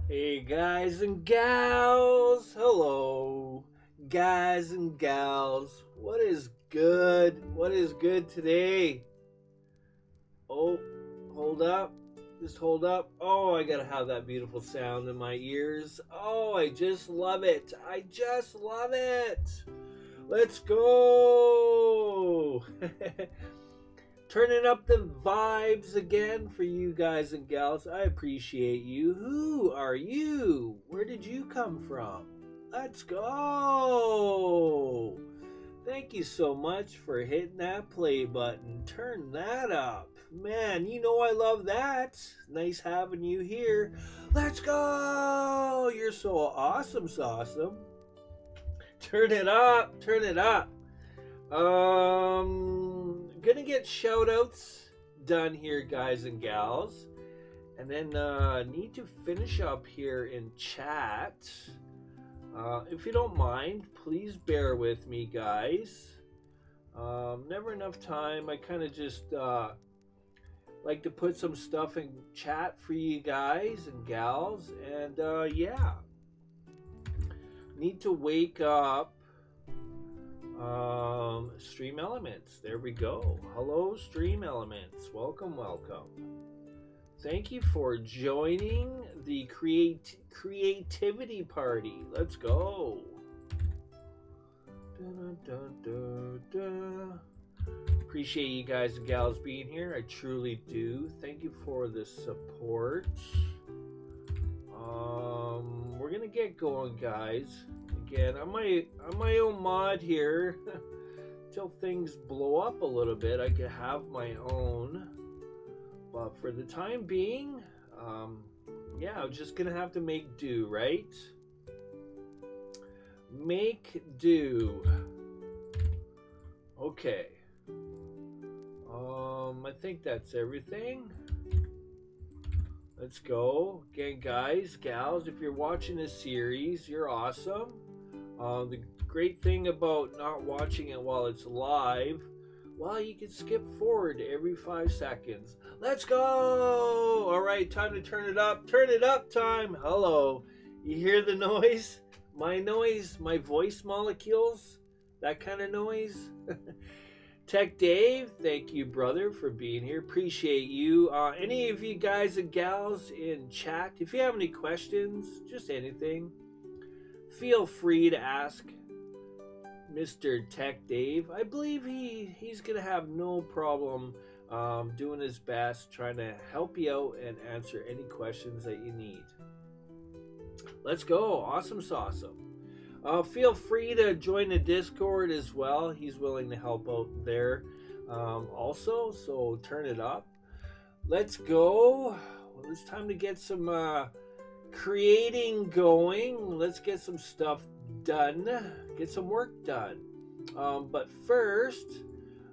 Hey guys and gals, hello. Guys and gals, what is good? What is good today? Oh, hold up. Just hold up. Oh, I gotta have that beautiful sound in my ears. Oh, I just love it. I just love it. Let's go. Turning up the vibes again for you guys and gals. I appreciate you. Who are you? Where did you come from? Let's go. Thank you so much for hitting that play button. Turn that up. Man, you know I love that. Nice having you here. Let's go. You're so awesome, awesome. Turn it up. Turn it up. Gonna get shout outs done here, guys and gals. And then need to finish up here in chat. If you don't mind, please bear with me, guys. Never enough time. I kind of just like to put some stuff in chat for you guys and gals. And yeah, need to wake up Stream Elements. There we go. Hello, Stream Elements. Welcome, welcome. Thank you for joining the creativity party. Let's go. Dun, dun, dun, dun. Appreciate you guys and gals being here. I truly do. Thank you for the support. We're gonna get going, guys. Again, I'm my own mod here. Till things blow up a little bit, I could have my own. But for the time being, yeah, I'm just gonna have to make do, right? Make do. Okay. I think that's everything. Let's go. Again, guys, gals, if you're watching this series, you're awesome. The great thing about not watching it while it's live, well, you can skip forward every 5 seconds. Let's go! All right, time to turn it up. Turn it up time. Hello. You hear the noise? My noise, my voice molecules, that kind of noise. Tech Dave, thank you, brother, for being here. Appreciate you. Any of you guys and gals in chat, if you have any questions, just anything, feel free to ask Mr. Tech Dave. I believe he's going to have no problem doing his best, trying to help you out and answer any questions that you need. Let's go. Awesome sauceum. Feel free to join the Discord as well. He's willing to help out there also, so turn it up. Let's go. Well, it's time to get some creating going. Let's get some stuff done. Get some work done. But first,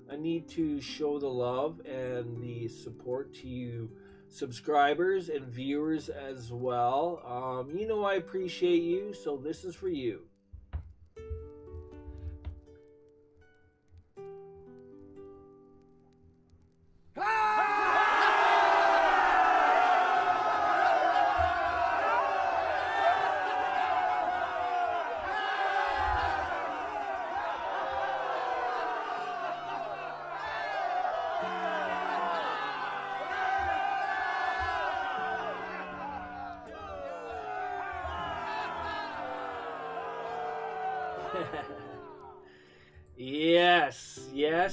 I need to show the love and the support to you subscribers and viewers as well. You know I appreciate you, so this is for you.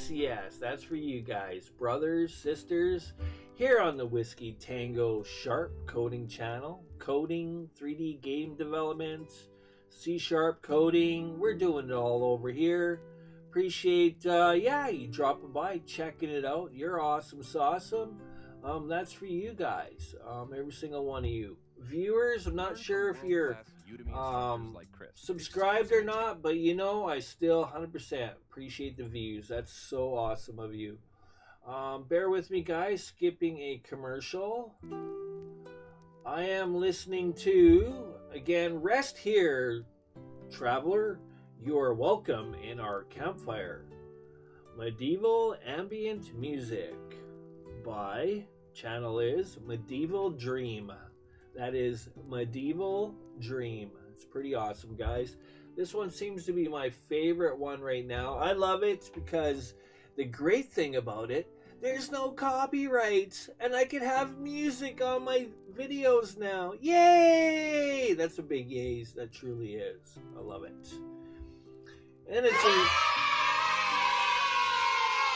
Yes, that's for you guys, brothers, sisters, here on the WhiskeyTango Sharp Coding channel. Coding, 3D game development, C# coding, we're doing it all over here. Appreciate, you dropping by, checking it out. You're awesome, awesome. That's for you guys, every single one of you. Viewers, I'm not sure if you're subscribed or not, but you know, I still 100% appreciate the views. That's so awesome of you. Bear with me, guys, skipping a commercial. I am listening to, again, Rest Here, Traveler. You are welcome in our campfire. Medieval ambient music by, channel is Medieval Dream. That is Medieval Dream. It's pretty awesome, guys. This one seems to be my favorite one right now. I love it because the great thing about it, there's no copyright, and I can have music on my videos now. Yay! That's a big yay. That truly is. I love it. And it's a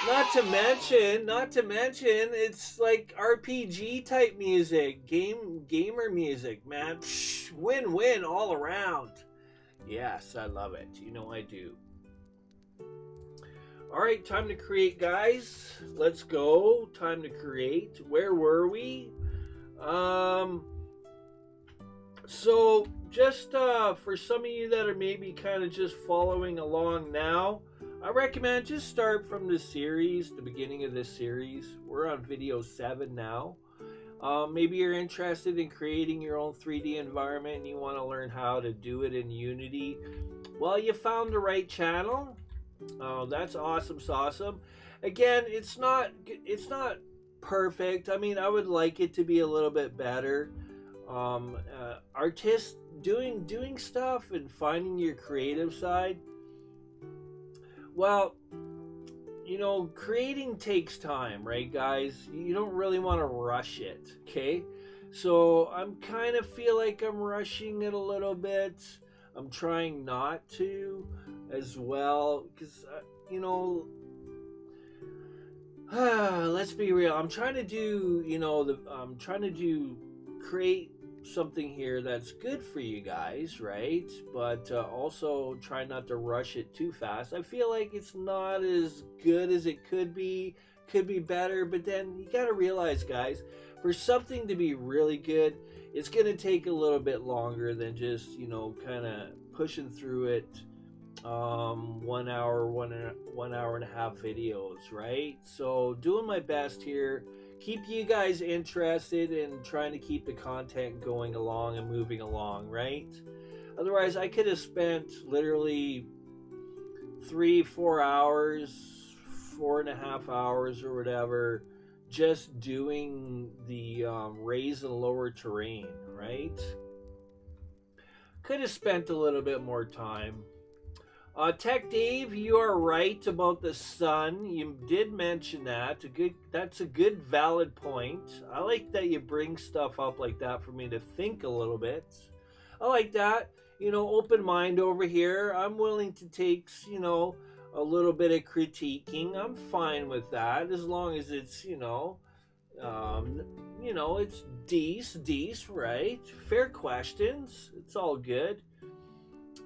not to mention, it's like RPG type music, gamer music, man. Win-win all around. Yes, I love it. You know I do. All right, time to create, guys. Let's go. Time to create. Where were we? So just for some of you that are maybe kind of just following along now, I recommend just start from the series, the beginning of this series. We're on video 7 now. Maybe you're interested in creating your own 3D environment and you want to learn how to do it in Unity. Well, you found the right channel. That's awesome, awesome. Again, it's not perfect. I mean, I would like it to be a little bit better. Artists doing stuff and finding your creative side. Well, you know, creating takes time, right, guys? You don't really want to rush it, okay? So I'm kind of feel like I'm rushing it a little bit. I'm trying not to as well, because, you know, let's be real. I'm trying to do, you know, create something here that's good for you guys, right? But also try not to rush it too fast. I feel like it's not as good as it could be better, but then you got to realize, guys, for something to be really good, it's going to take a little bit longer than just, you know, kind of pushing through it 1 hour, one hour and a half videos, right? So doing my best here, keep you guys interested in trying to keep the content going along and moving along, right? Otherwise, I could have spent literally 3-4 hours, 4.5 hours or whatever, just doing the raise and lower terrain, right? Could have spent a little bit more time. Tech Dave, you are right about the sun. You did mention that. That's a good, valid point. I like that you bring stuff up like that for me to think a little bit. I like that. You know, open mind over here. I'm willing to take, you know, a little bit of critiquing. I'm fine with that as long as it's, you know, it's decent, right? Fair questions. It's all good.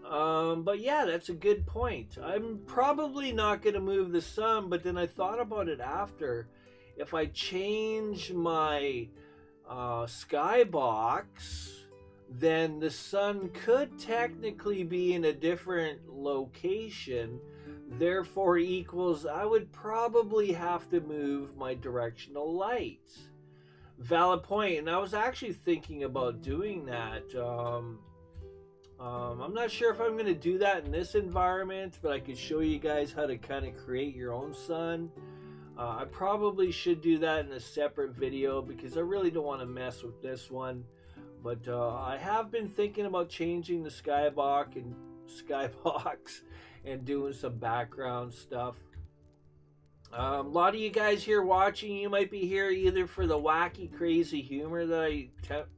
But yeah, that's a good point. I'm probably not going to move the sun, but then I thought about it after. If I change my skybox, then the sun could technically be in a different location. Therefore equals I would probably have to move my directional light. Valid point. And I was actually thinking about doing that. I'm not sure if I'm going to do that in this environment, but I could show you guys how to kind of create your own sun. I probably should do that in a separate video because I really don't want to mess with this one. But I have been thinking about changing the skybox and doing some background stuff. A lot of you guys here watching, you might be here either for the wacky, crazy humor that I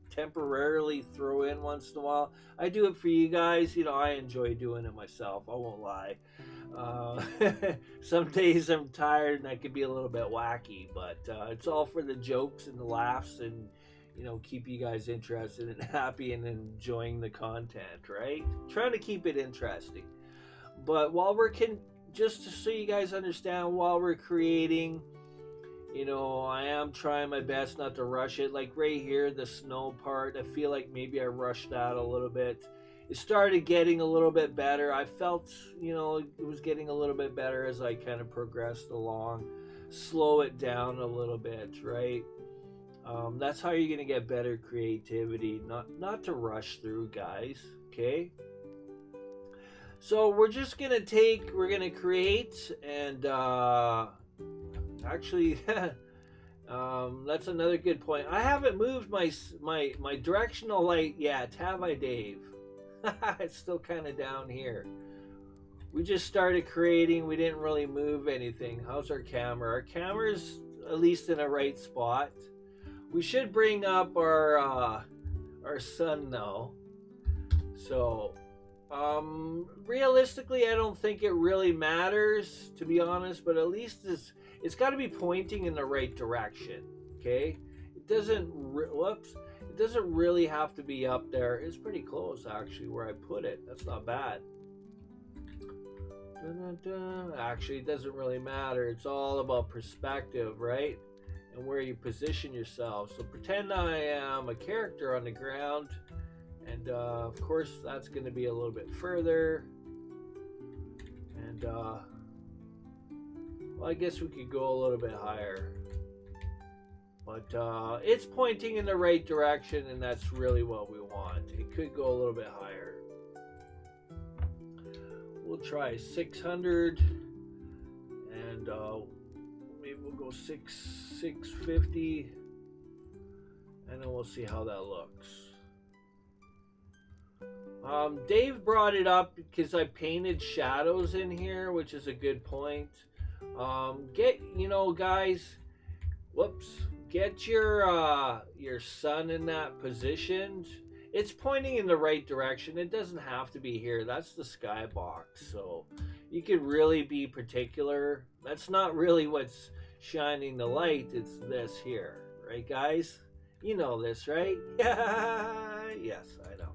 temporarily throw in once in a while. I do it for you guys. You know, I enjoy doing it myself. I won't lie. Some days I'm tired and I can be a little bit wacky, but it's all for the jokes and the laughs and, you know, keep you guys interested and happy and enjoying the content, right? Trying to keep it interesting. But while we're just so you guys understand, while we're creating, you know, I am trying my best not to rush it. Like right here, the snow part, I feel like maybe I rushed that a little bit. It started getting a little bit better. I felt, you know, it was getting a little bit better as I kind of progressed along. Slow it down a little bit, right? That's how you're going to get better creativity. Not to rush through, guys, okay? So we're just going to create and actually That's another good point. I haven't moved my directional light yet, have I, Dave? It's still kind of down here. We just started creating. We didn't really move anything. How's our camera? Our camera's at least in a right spot. We should bring up our sun though. So, realistically, I don't think it really matters, to be honest. But at least it's got to be pointing in the right direction. Okay, it doesn't. Whoops. It doesn't really have to be up there. It's pretty close actually where I put it. That's not bad. Actually, it doesn't really matter. It's all about perspective, right? And where you position yourself. So pretend I am a character on the ground. And of course, that's going to be a little bit further. And well, I guess we could go a little bit higher. But it's pointing in the right direction, and that's really what we want. It could go a little bit higher. We'll try 600, and maybe we'll go 650, and then we'll see how that looks. Dave brought it up because I painted shadows in here, which is a good point. Guys, whoops. Get your sun in that position. It's pointing in the right direction. It doesn't have to be here. That's the skybox. So you could really be particular. That's not really what's shining the light. It's this here. Right, guys? You know this, right? Yes, I know.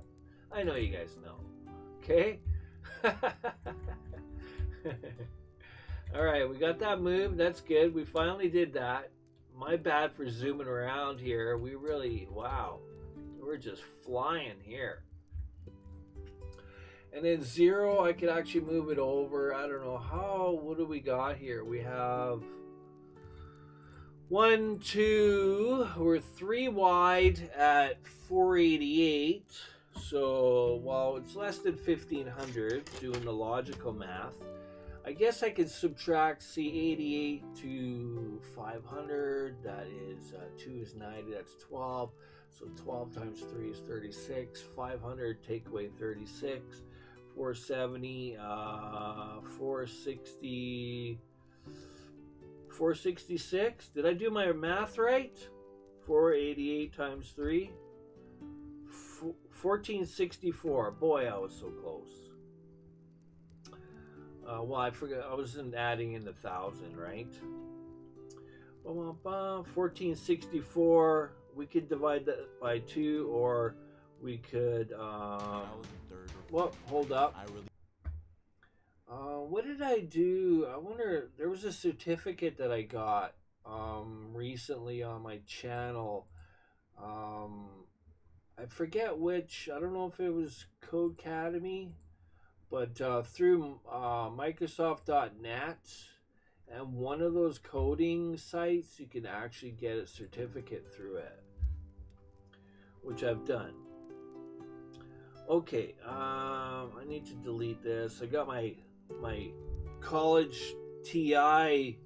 I know you guys know. Okay? All right, we got that moved. That's good. We finally did that. My bad for zooming around here. We really, wow. We're just flying here. And then 0, I could actually move it over. I don't know how. What do we got here? We have 1, 2. We're 3 wide at 488. So while it's less than 1500, doing the logical math, I guess I could subtract C88 to 500. That is 2 is 90. That's 12. So 12 times 3 is 36. 500 take away 36. 470. 460. 466. Did I do my math right? 488 times 3. 1464. Boy, I was so close. Well, I forgot. I wasn't adding in the 1,000, right? 1464. We could divide that by 2, or we could. Well, hold up. What did I do? I wonder. There was a certificate that I got recently on my channel. I forget which. I don't know if it was Codecademy. But through Microsoft.net and one of those coding sites, you can actually get a certificate through it, which I've done. Okay, I need to delete this. I got my college TI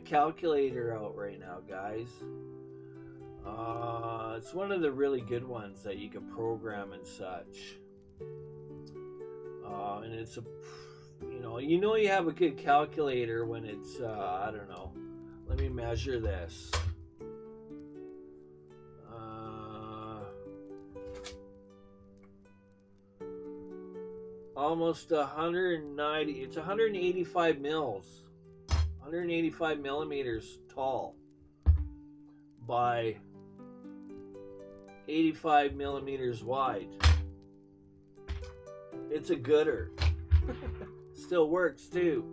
calculator out right now, guys. It's one of the really good ones that you can program and such. And it's you have a good calculator when it's I don't know. Let me measure this. Almost 190. It's 185 mils. 185 millimeters tall by 85 millimeters wide. It's a gooder. Still works too.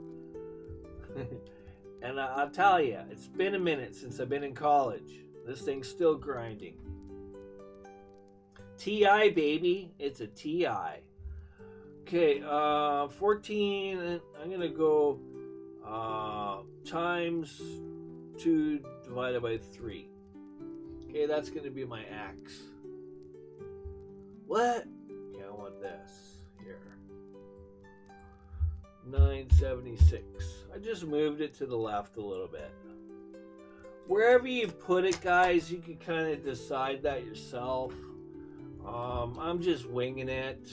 And I'll tell you, it's been a minute since I've been in college. This thing's still grinding. TI, baby. It's a TI. Okay, 14. I'm going to go times 2 divided by 3. Okay, that's going to be my X. What? Okay, I want this. Here, 976. I just moved it to the left a little bit. wherever you put it, guys, you can kind of decide that yourself. I'm just winging it.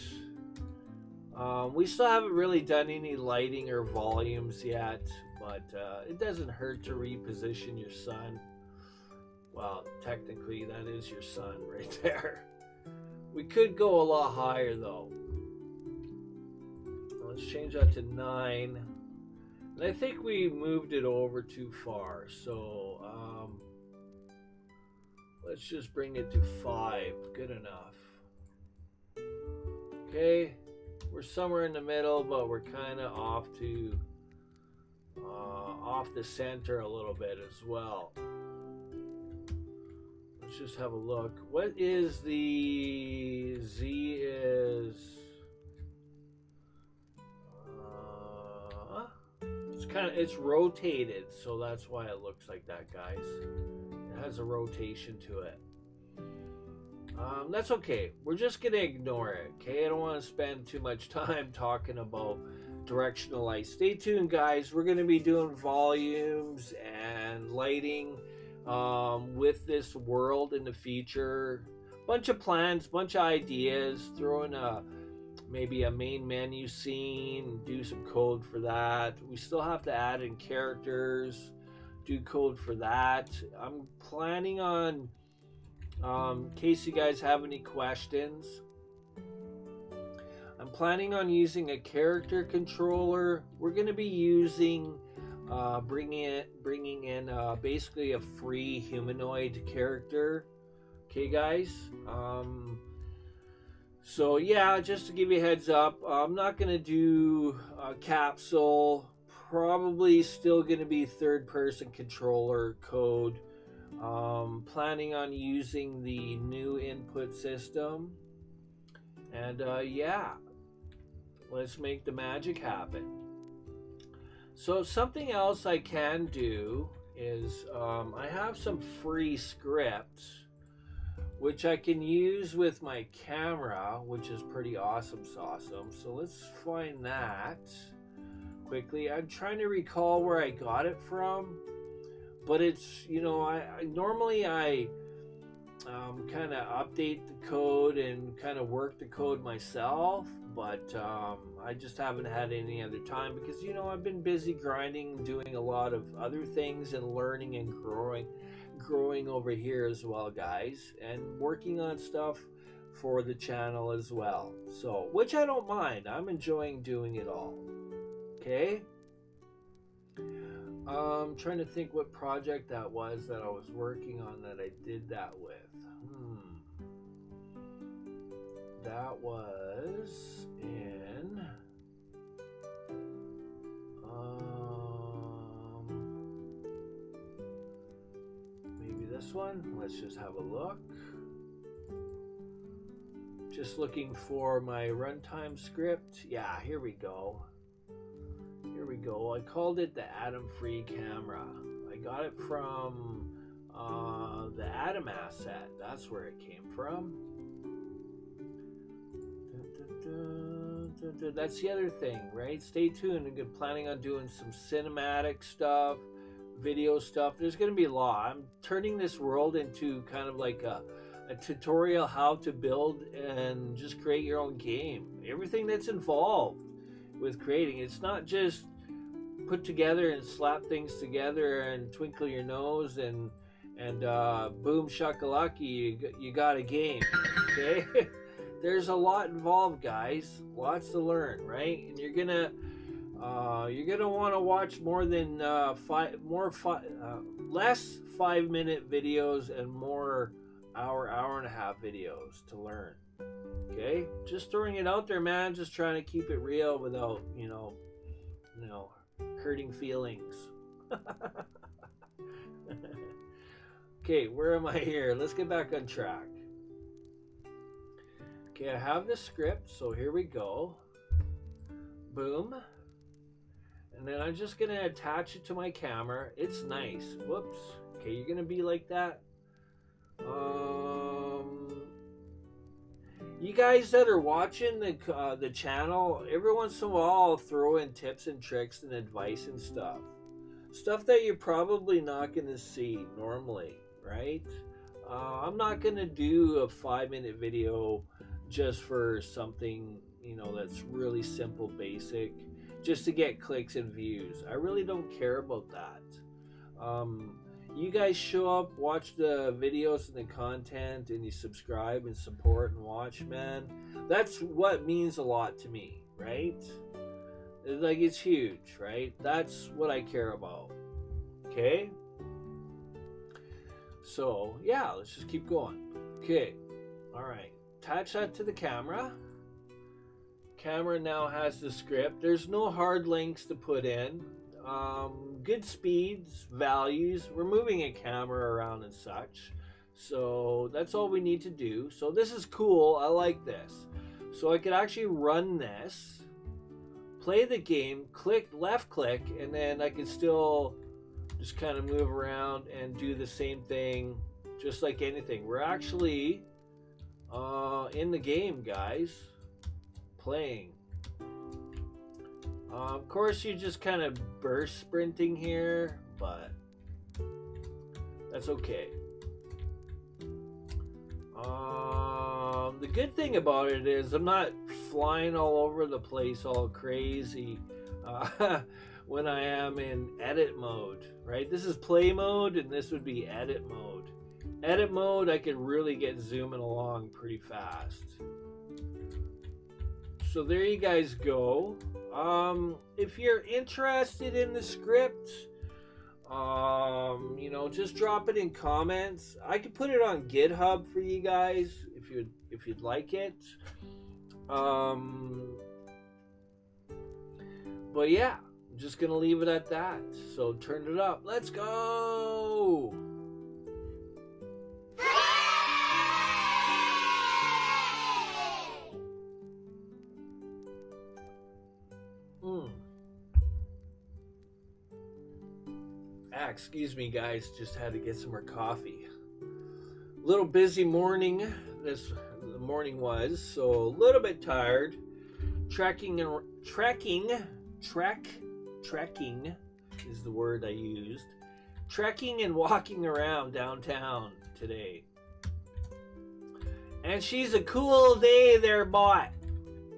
We still haven't really done any lighting or volumes yet, but it doesn't hurt to reposition your sun. Well, technically that is your sun right there. We could go a lot higher though. Let's change that to 9. And I think we moved it over too far, so let's just bring it to 5. Good enough. Okay, we're somewhere in the middle, but we're kind of off the center a little bit as well. Let's just have a look. What is the Z is? It's rotated, so that's why it looks like that, guys. It has a rotation to it. That's okay. We're just gonna ignore it. Okay, I don't want to spend too much time talking about directional light. Stay tuned, guys. We're gonna be doing volumes and lighting with this world in the future. Bunch of plans, bunch of ideas. Throw in maybe a main menu scene, do some code for that. We still have to add in characters, do code for that. I'm planning on, in case you guys have any questions, I'm planning on using a character controller. We're going to be using, bringing in basically a free humanoid character. Okay, guys? So yeah, just to give you a heads up, I'm not going to do a capsule. Probably still going to be third-person controller code. Planning on using the new input system. And yeah, let's make the magic happen. So something else I can do is I have some free scripts which I can use with my camera, which is pretty awesome sauceum. So let's find that quickly. I'm trying to recall where I got it from, but it's, you know, I normally kind of update the code and kind of work the code myself, but I just haven't had any other time because, you know, I've been busy grinding, doing a lot of other things and learning and growing over here as well, guys, and working on stuff for the channel as well. So, which I don't mind. I'm enjoying doing it all. Okay. Trying to think what project that was that I was working on that I did that with. That was in maybe this one. Let's just have a look. Just looking for my runtime script. Yeah, here we go. Here we go. I called it the Atom Free Camera. I got it from the Atom asset. That's where it came from. That's the other thing, right? Stay tuned. I'm planning on doing some cinematic stuff, video stuff. There's going to be a lot. I'm turning this world into kind of like a tutorial how to build and just create your own game. Everything that's involved with creating. It's not just put together and slap things together and twinkle your nose and boom shakalaki, you got a game. Okay. There's a lot involved, guys. Lots to learn, right? And you're gonna want to watch more than less 5-minute videos and more hour and a half videos to learn. Okay, just throwing it out there, man. Just trying to keep it real without, you know, hurting feelings. Okay, where am I here? Let's get back on track. Okay, I have the script, so here we go. Boom. And then I'm just gonna attach it to my camera. It's nice. Whoops. Okay, you're gonna be like that. You guys that are watching the channel, every once in a while I'll throw in tips and tricks and advice and stuff. Stuff that you're probably not going to see normally, right? I'm not going to do a 5-minute video just for something, that's really simple, basic, just to get clicks and views. I really don't care about that. You guys show up, watch the videos and the content, and you subscribe and support and watch, man. That's what means a lot to me, right? Like, it's huge, right? That's what I care about. Okay? So, yeah, let's just keep going. Okay. All right. Attach that to the camera. Camera now has the script. There's no hard links to put in. Good speeds, values. We're moving a camera around and such. So that's all we need to do. So this is cool. I like this. So I could actually run this, play the game, left click, and then I can still just kind of move around and do the same thing just like anything. We're actually in the game, guys, playing. Of course, you're just kind of burst sprinting here, but that's okay. The good thing about it is I'm not flying all over the place all crazy when I am in edit mode, right? This is play mode, and this would be edit mode. Edit mode, I could really get zooming along pretty fast. So there you guys go. If you're interested in the script, just drop it in comments. I could put it on GitHub for you guys if you'd like it. But yeah, I'm just gonna leave it at that. So turn it up. Let's go. Excuse me, guys, just had to get some more coffee. Little busy morning, the morning was, so a little bit tired. Trekking is the word I used. Trekking and walking around downtown today. And she's a cool day there, bot.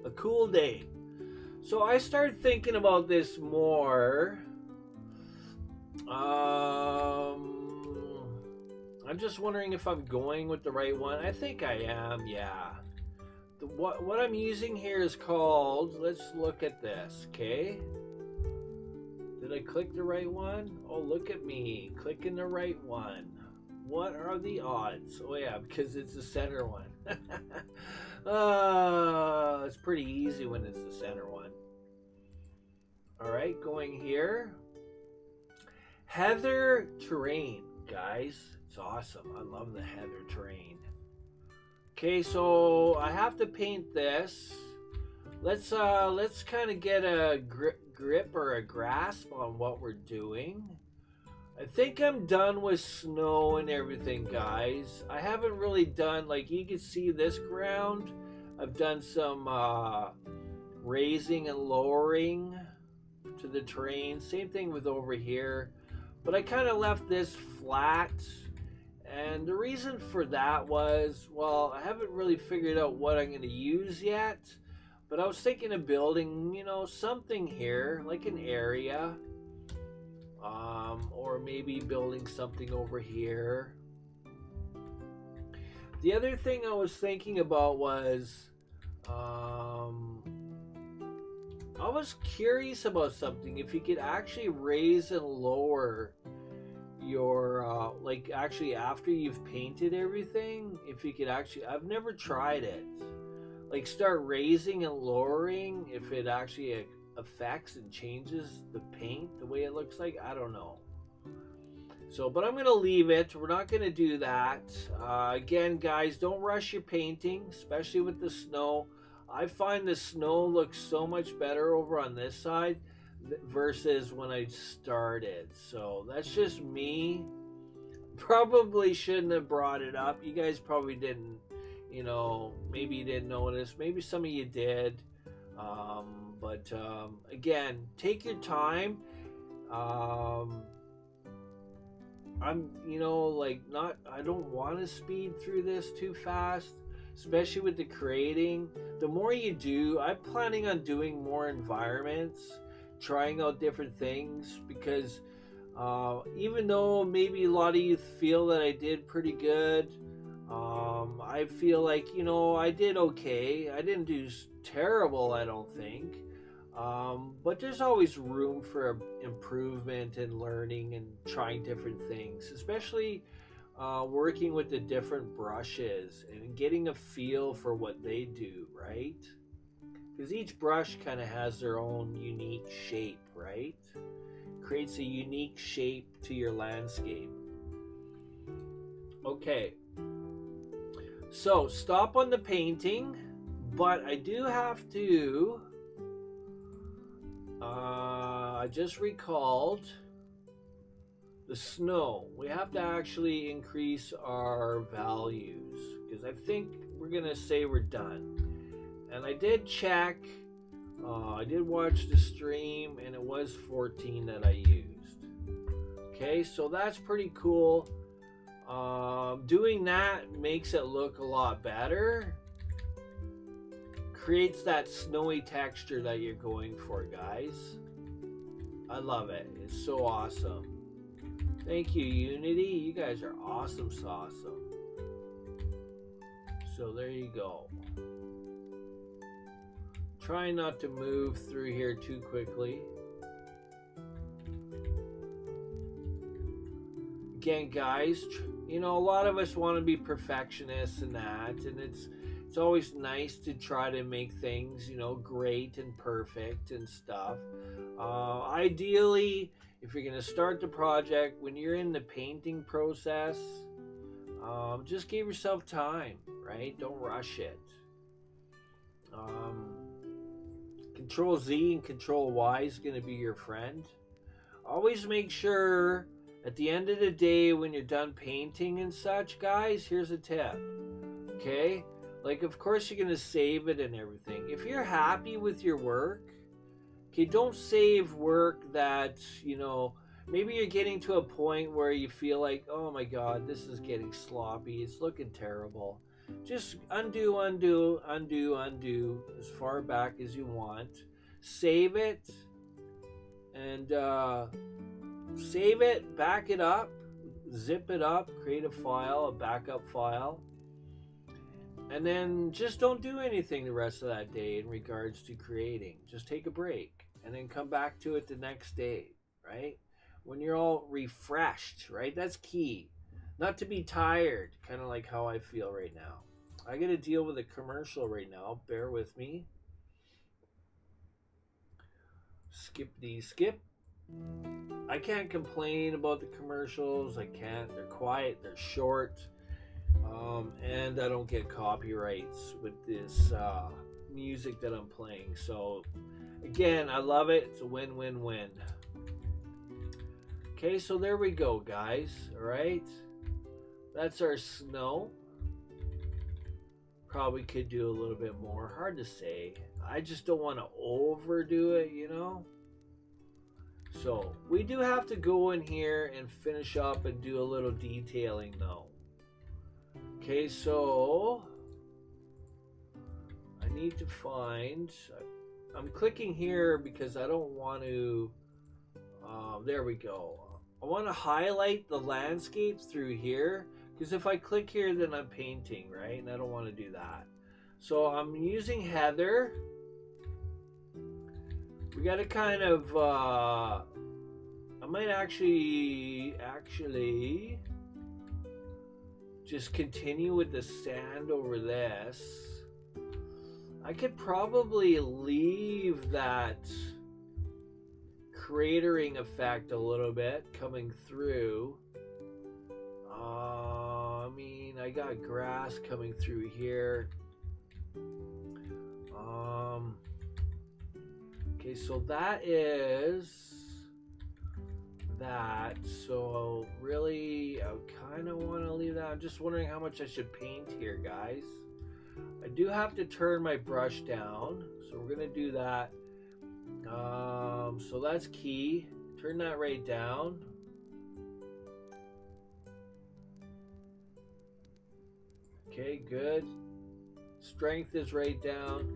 A cool day. So I started thinking about this more. I'm just wondering if I'm going with the right one. I think I am, yeah. What I'm using here is called, let's look at this, okay? Did I click the right one? Oh, look at me, clicking the right one. What are the odds? Oh yeah, because it's the center one. It's pretty easy when it's the center one. Alright, going here. Heather terrain, guys. It's awesome. I love the heather terrain. Okay, so I have to paint this. Let's kind of get a grip or a grasp on what we're doing. I think I'm done with snow and everything, guys. I haven't really done, like, you can see this ground. I've done some raising and lowering to the terrain. Same thing with over here. But I kind of left this flat. And the reason for that was, well, I haven't really figured out what I'm going to use yet. But I was thinking of building, something here, like an area. Or maybe building something over here. The other thing I was thinking about was, I was curious about something. If you could actually raise and lower your, like, actually after you've painted everything, if you could actually, I've never tried it. Like, start raising and lowering, if it actually affects and changes the paint the way it looks like. I don't know. So, but I'm going to leave it. We're not going to do that. Again, guys, don't rush your painting, especially with the snow. I find the snow looks so much better over on this side versus when I started. So that's just me. Probably shouldn't have brought it up. You guys probably didn't, maybe you didn't notice. Maybe some of you did. But again, take your time. Um, like not, I don't want to speed through this too fast, especially with the creating. The more you do, I'm planning on doing more environments, trying out different things because even though maybe a lot of you feel that I did pretty good, I feel like, I did okay. I didn't do terrible, I don't think. But there's always room for improvement and learning and trying different things, especially working with the different brushes and getting a feel for what they do, right? Because each brush kind of has their own unique shape, right? Creates a unique shape to your landscape. Okay, so stop on the painting, but I do have to. I just recalled the snow. We have to actually increase our values because I think we're gonna say we're done. And I did check. I did watch the stream, and it was 14 that I used. Okay, so that's pretty cool. Doing that makes it look a lot better. Creates that snowy texture that you're going for, guys. I love it. It's so awesome. Thank you, Unity. You guys are awesome awesome. So there you go. Try not to move through here too quickly. Again, guys, a lot of us want to be perfectionists and that, and it's always nice to try to make things, great and perfect and stuff. Ideally, if you're going to start the project, when you're in the painting process, just give yourself time, right? Don't rush it. Control Z and Control Y is going to be your friend. Always make sure at the end of the day when you're done painting and such, guys, here's a tip. Okay? Like, of course you're going to save it and everything. If you're happy with your work, okay, don't save work that, maybe you're getting to a point where you feel like, oh my God, this is getting sloppy. It's looking terrible. Just undo as far back as you want. Save it and save it, back it up, zip it up, create a file, a backup file. And then just don't do anything the rest of that day in regards to creating. Just take a break and then come back to it the next day, right? When you're all refreshed, right? That's key. Not to be tired, kind of like how I feel right now. I got to deal with a commercial right now. Bear with me. Skip. I can't complain about the commercials. I can't. They're quiet. They're short. And I don't get copyrights with this music that I'm playing. So, again, I love it. It's a win-win-win. Okay, so there we go, guys. All right. That's our snow. Probably could do a little bit more. Hard to say. I just don't want to overdo it, So, we do have to go in here and finish up and do a little detailing, though. Okay, so I need to find, I'm clicking here because I don't want to, there we go. I want to highlight the landscape through here because if I click here then I'm painting, right? And I don't want to do that. So I'm using Heather. We got to kind of, I might actually just continue with the sand over this. I could probably leave that cratering effect a little bit coming through. I got grass coming through here. Okay, so that is that. So really, I kind of want to leave that. I'm just wondering how much I should paint here, guys. I do have to turn my brush down, so we're gonna do that. So that's key. Turn that right down. Okay, good. Strength is right down.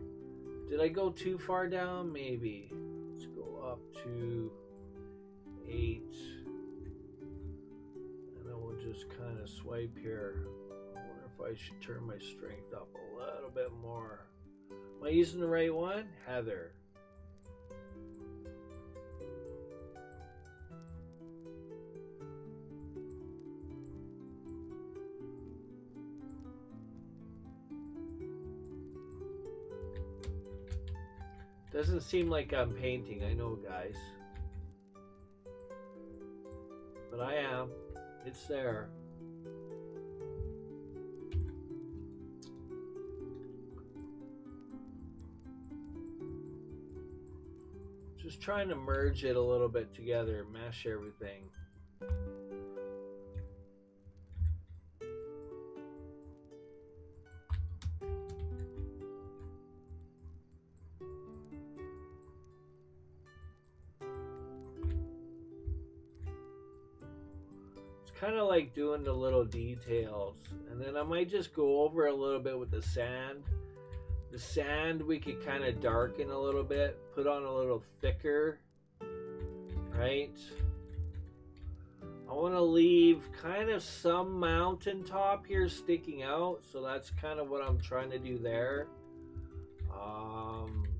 Did I go too far down? Maybe. Let's go up to 8. And then we'll just kind of swipe here. I wonder if I should turn my strength up a little bit more. Am I using the right one? Heather. Doesn't seem like I'm painting, I know, guys. But I am. It's there. Just trying to merge it a little bit together, mesh everything. Kind of like doing the little details, and then I might just go over a little bit with the sand. The sand we could kind of darken a little bit, put on a little thicker, right? I want to leave kind of some mountaintop here sticking out, so that's kind of what I'm trying to do there.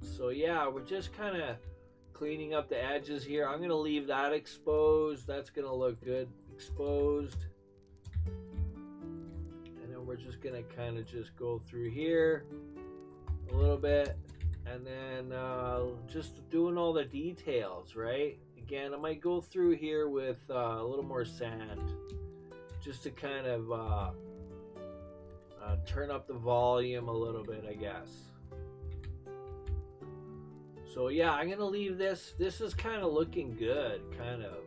So yeah, we're just kind of cleaning up the edges here. I'm going to leave that exposed. That's going to look good exposed. And then we're just going to kind of just go through here a little bit. And then just doing all the details, right? Again, I might go through here with a little more sand just to kind of turn up the volume a little bit, I guess. So yeah, I'm gonna leave this. This is kind of looking good, kind of.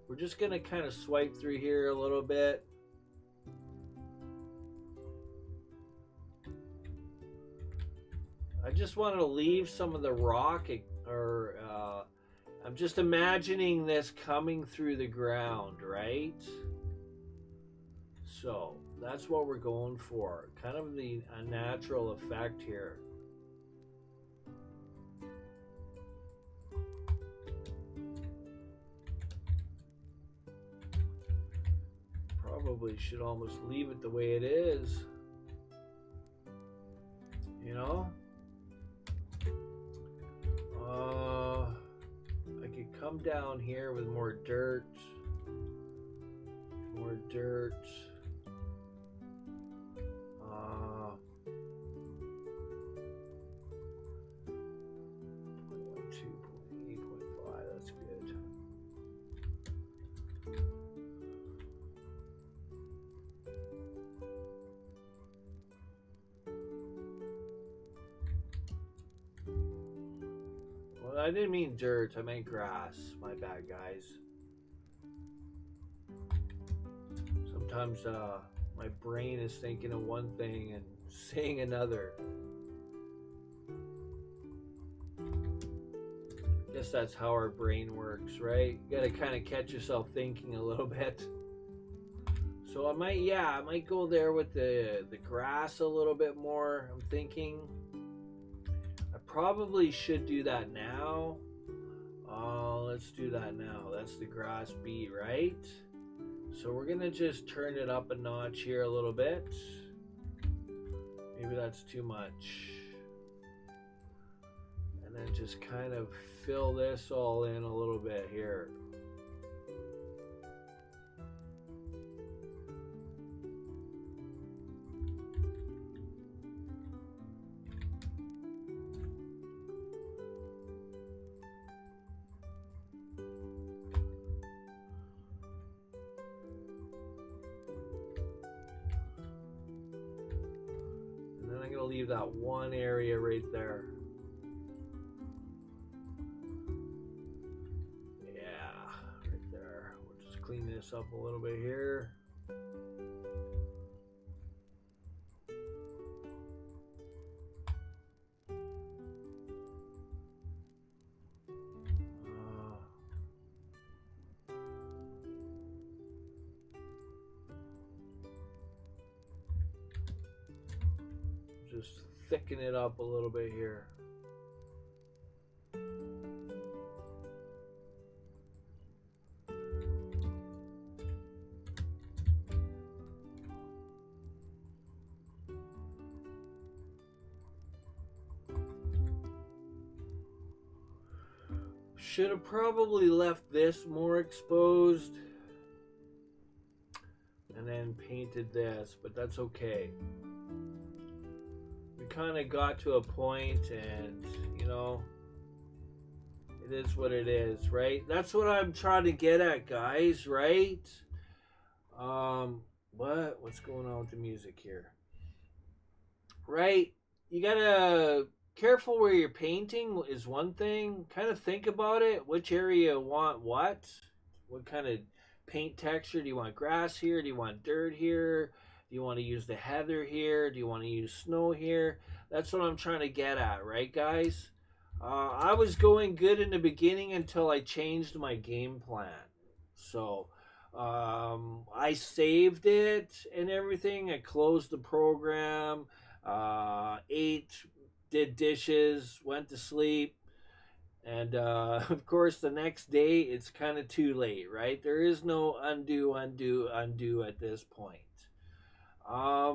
We're just gonna kind of swipe through here a little bit. I just want to leave some of the rock, or I'm just imagining this coming through the ground, right? So that's what we're going for, kind of a natural effect here. Probably should almost leave it the way it is, you know. I could come down here with more dirt, more dirt. 2.8.5, that's good. Well, I didn't mean dirt, I meant grass. My bad, guys. Sometimes my brain is thinking of one thing and saying another. I guess that's how our brain works, right? You gotta kind of catch yourself thinking a little bit. So I might go there with the grass a little bit more. I'm thinking I probably should do that now. Let's do that now. That's the grass beat, right? So we're gonna just turn it up a notch here a little bit. Maybe that's too much. And then just kind of fill this all in a little bit here. And then I'm going to leave that one area right there. Clean this up a little bit here. Just thicken it up a little bit here. Should have probably left this more exposed and then painted this, but that's okay. We kind of got to a point, and you know, it is what it is, right? That's what I'm trying to get at, guys, right? What's going on with the music here? Right? You gotta careful where you're painting is one thing. Kind of think about it. Which area you want what? What kind of paint texture? Do you want grass here? Do you want dirt here? Do you want to use the heather here? Do you want to use snow here? That's what I'm trying to get at, right, guys? I was going good in the beginning until I changed my game plan. So I saved it and everything. I closed the program, ate, did dishes, went to sleep. And of course, the next day, it's kind of too late, right? There is no undo at this point. I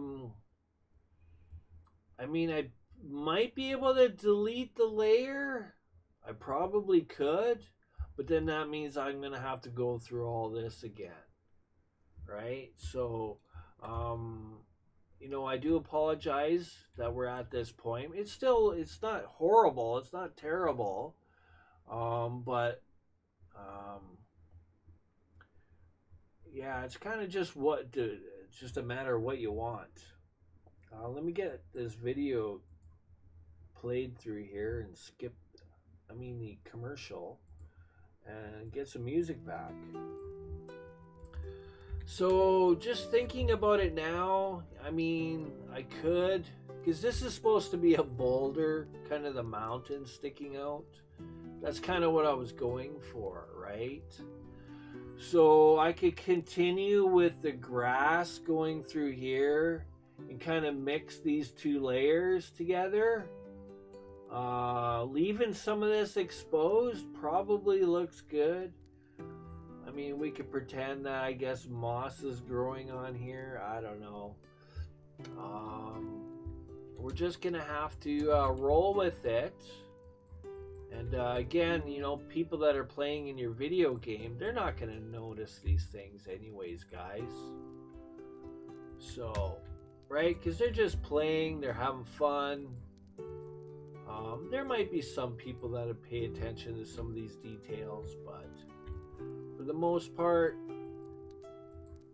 mean, I might be able to delete the layer. I probably could. But then that means I'm going to have to go through all this again. Right? So, you know, I do apologize that we're at this point. It's not horrible. It's not terrible. But yeah, it's kind of just it's just a matter of what you want. Let me get this video played through here and skip, the commercial, and get some music back. So just thinking about it now, I could, because this is supposed to be a boulder, kind of the mountain sticking out. That's kind of what I was going for, right? So I could continue with the grass going through here and kind of mix these two layers together. Leaving some of this exposed probably looks good. We could pretend that, I guess, moss is growing on here. I don't know. We're just gonna have to roll with it. And again, people that are playing in your video game, they're not gonna notice these things anyways, guys. So, right? Because they're just playing, they're having fun. There might be some people that pay attention to some of these details, but for the most part,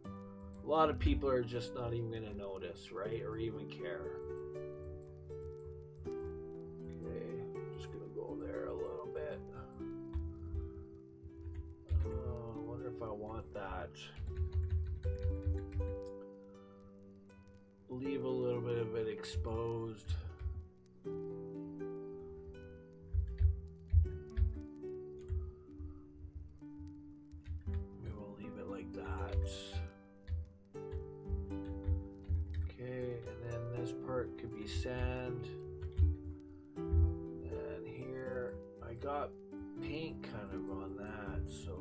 a lot of people are just not even going to notice, right? Or even care. Okay, I'm just going to go there a little bit. I wonder if I want that. Leave a little bit of it exposed. Could be sand, and here I got paint kind of on that, so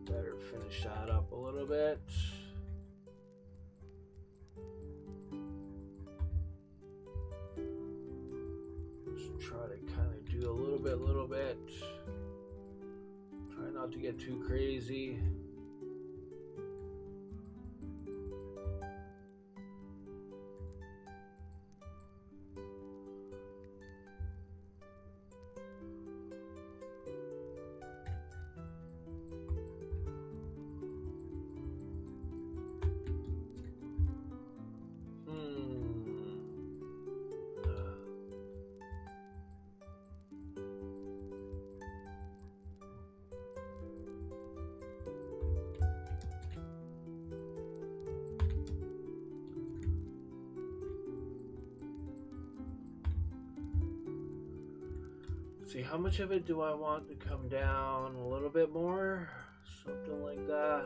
better finish that up a little bit. Just try to kind of do a little bit. Try not to get too crazy. See, how much of it do I want to come down? A little bit more? Something like that.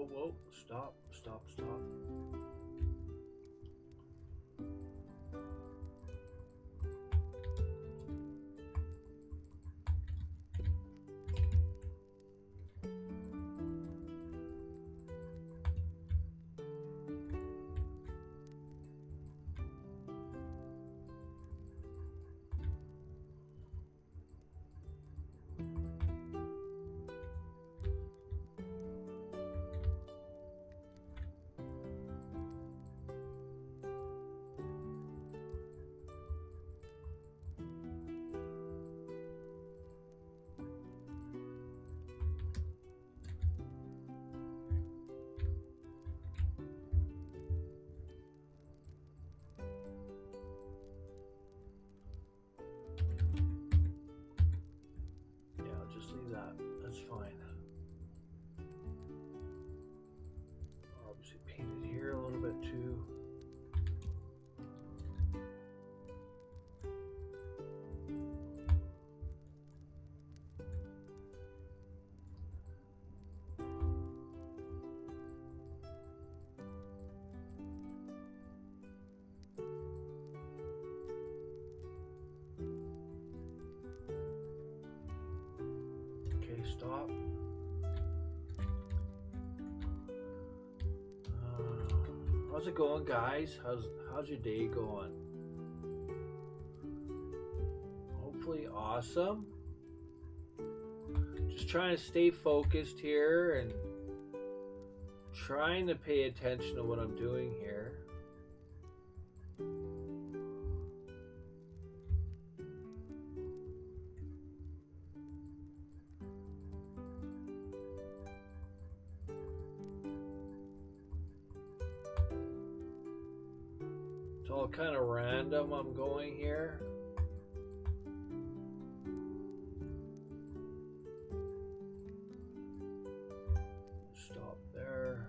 whoa, whoa. Stop, stop, stop. Just leave that. That's fine. Obviously paint it here a little bit too. Okay, stop. How's it going, guys? How's your day going? Hopefully awesome. Just trying to stay focused here and trying to pay attention to what I'm doing here. It's all kind of random I'm going here. Stop there.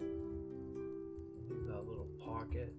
Leave that little pocket.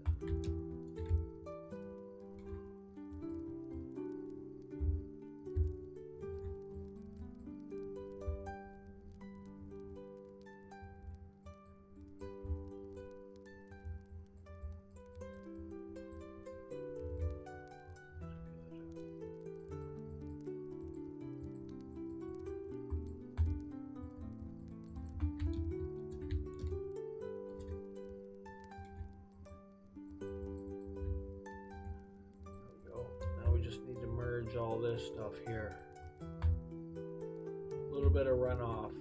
Just need to merge all this stuff here. A little bit of runoff.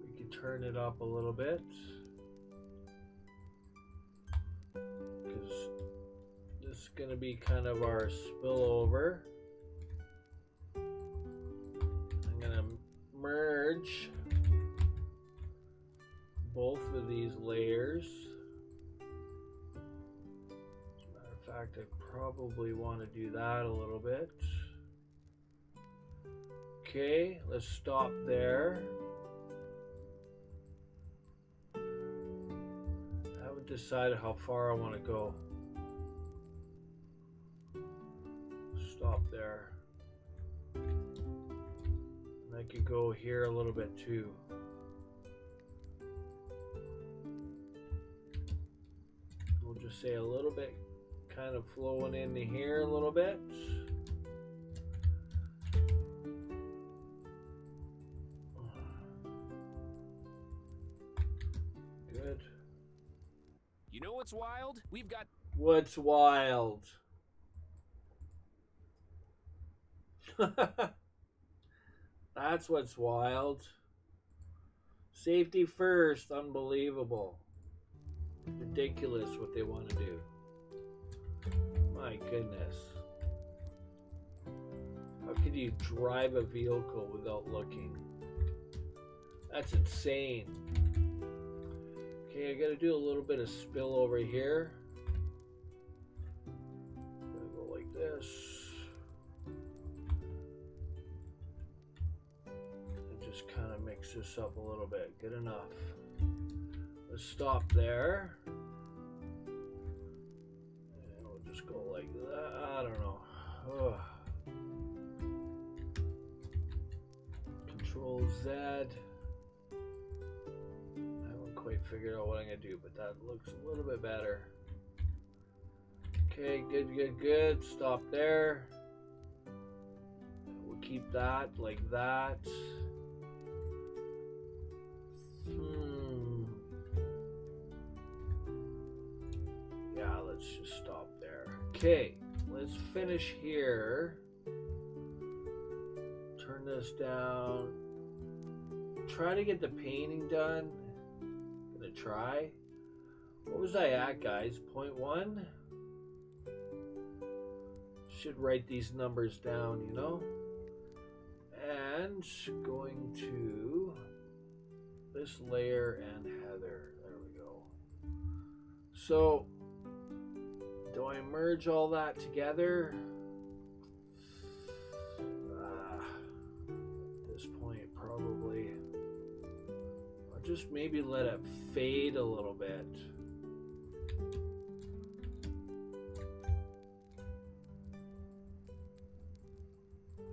We can turn it up a little bit because this is going to be kind of our spillover. I'm going to merge both of these layers. In fact, I probably want to do that a little bit. Okay, let's stop there. I haven't decided how far I want to go. Stop there. And I could go here a little bit too. We'll just say a little bit. Kind of flowing into here a little bit. Good. You know what's wild? We've got... What's wild? That's what's wild. Safety first. Unbelievable. Ridiculous what they want to do. My goodness. How could you drive a vehicle without looking? That's insane. Okay, I gotta do a little bit of spill over here. Gonna go like this. And just kind of mix this up a little bit. Good enough. Let's stop there. Go like Control Z. I haven't quite figured out what I'm going to do, but that looks a little bit better. Okay, good, good, good. Stop there. We'll keep that like that. Yeah, let's just stop there. Okay, let's finish here. Turn this down. Try to get the painting done. Gonna try. What was I at, guys? 0.1? Should write these numbers down, you know? And going to this layer and header. There we go. So, do I merge all that together? At this point, probably. I'll just maybe let it fade a little bit.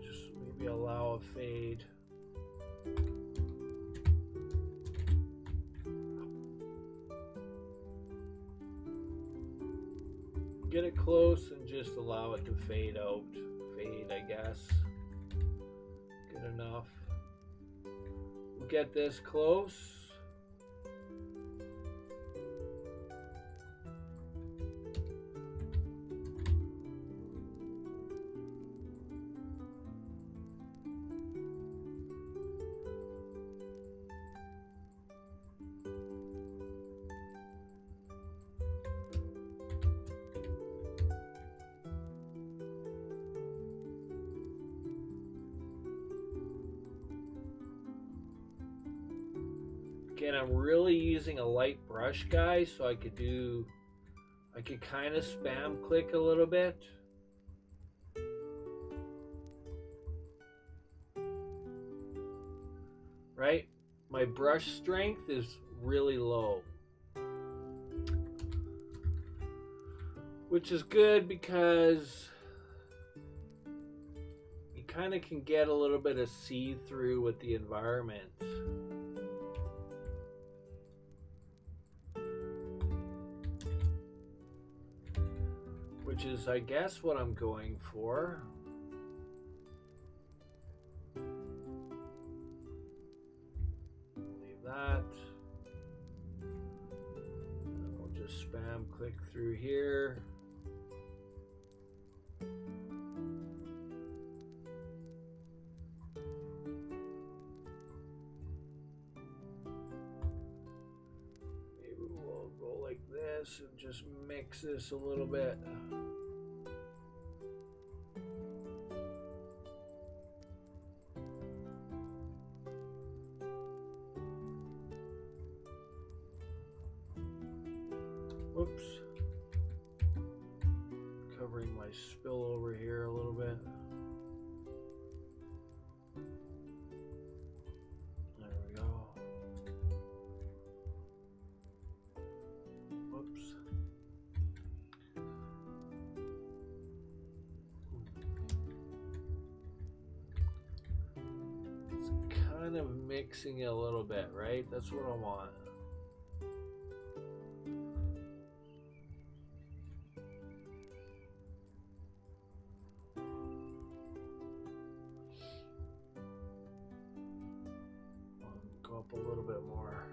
Just maybe allow a fade. Get it close and just allow it to fade out. Fade, I guess. Good enough. We'll get this close. Again, I'm really using a light brush, guys, so I could kind of spam click a little bit. Right? My brush strength is really low. Which is good because you kind of can get a little bit of see-through with the environment. Which is, I guess, what I'm going for. Leave that. And we'll just spam click through here. Maybe we'll go like this and just mix this a little bit. Whoops. Covering my spill over here a little bit. There we go. Whoops. It's kind of mixing it a little bit, right? That's what I want. Go up a little bit more.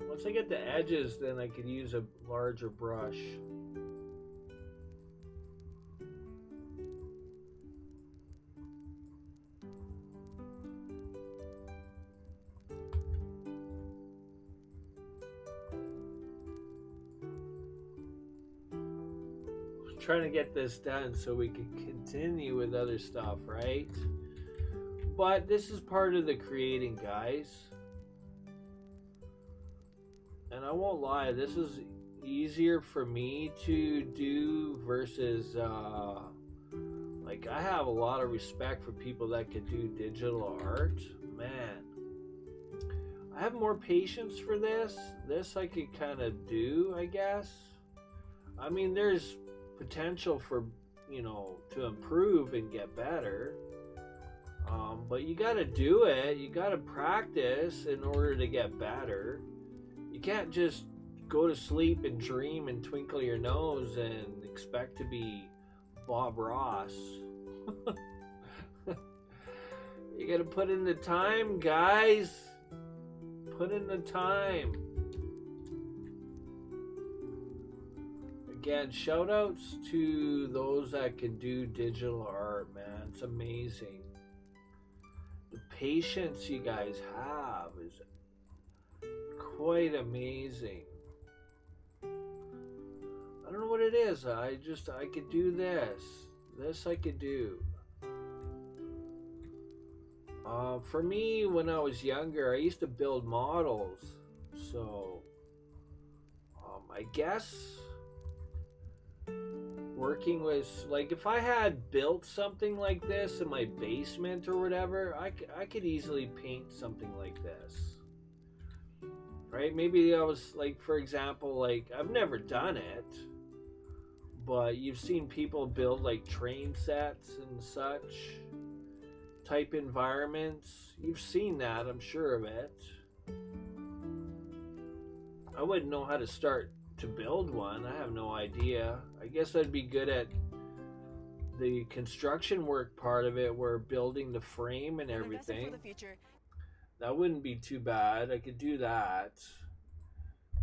Once I get the edges, then I could use a larger brush. Trying to get this done so we can continue with other stuff, right? But this is part of the creating, guys. and I won't lie, this is easier for me to do versus like I have a lot of respect for people that could do digital art. Man, I have more patience for this. This I could kind of do, I guess. I mean, there's potential for, to improve and get better. But you got to do it. You got to practice in order to get better. You can't just go to sleep and dream and twinkle your nose and expect to be Bob Ross. You got to put in the time, guys. Put in the time. Again, shout outs to those that can do digital art, man. It's amazing. The patience you guys have is quite amazing. I don't know what it is. I could do this. This I could do. For me, when I was younger, I used to build models. So, I guess working with, like, if I had built something like this in my basement or whatever, I could easily paint something like this. Right? Maybe I was, like, for example, like, I've never done it, but you've seen people build, like, train sets and such type environments. You've seen that, I'm sure of it. I wouldn't know how to start to build one. I have no idea. I guess I'd be good at the construction work part of it, where building the frame and everything. That wouldn't be too bad. I could do that.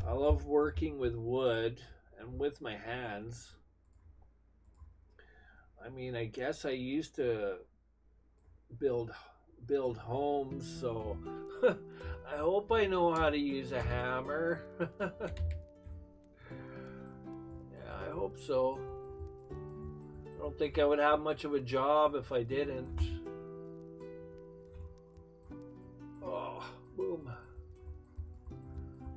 I love working with wood and with my hands. I mean, I guess I used to build homes, so I hope I know how to use a hammer. Yeah, I hope so. I don't think I would have much of a job if I didn't. Oh, boom.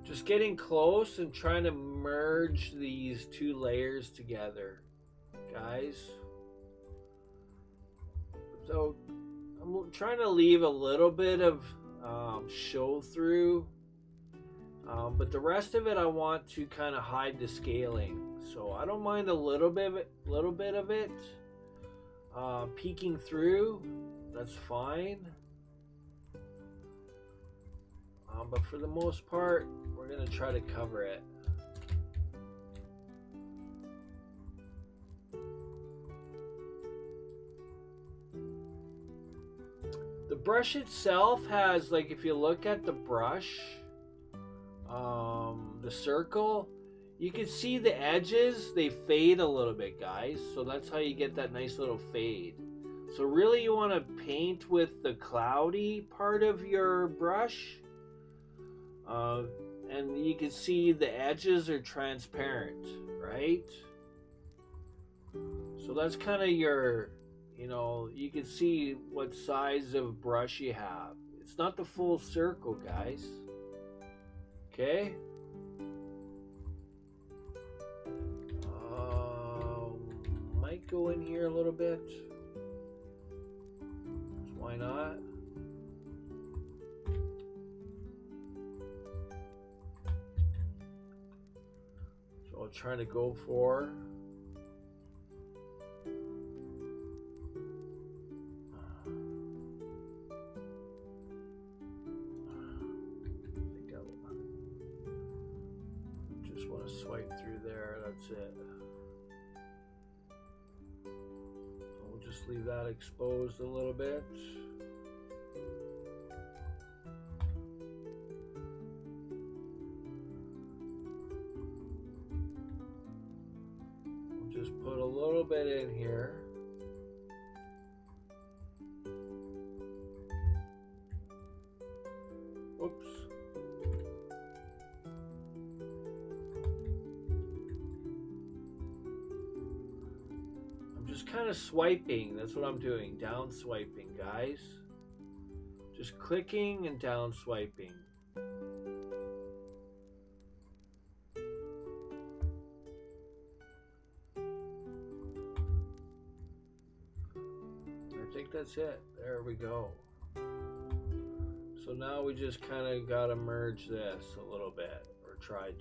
Just getting close and trying to merge these two layers together, guys. So I'm trying to leave a little bit of show through, but the rest of it I want to kind of hide the scaling. So I don't mind a little bit of it peeking through. That's fine. But for the most part, we're gonna try to cover it. The brush itself has, like, if you look at the brush, the circle, you can see the edges, they fade a little bit, guys. So that's how you get that nice little fade. So really you want to paint with the cloudy part of your brush. And you can see the edges are transparent, right? So that's kind of your, you can see what size of brush you have. It's not the full circle, guys. Okay? Might go in here a little bit. Why not? So I'll try to go for swipe through there, that's it. We'll just leave that exposed a little bit. We'll just put a little bit in here. Whoops. Kind of swiping, that's what I'm doing. Down swiping, guys. Just clicking and down swiping. that's it. There we go. So now we just kind of got to merge this a little bit, or try to.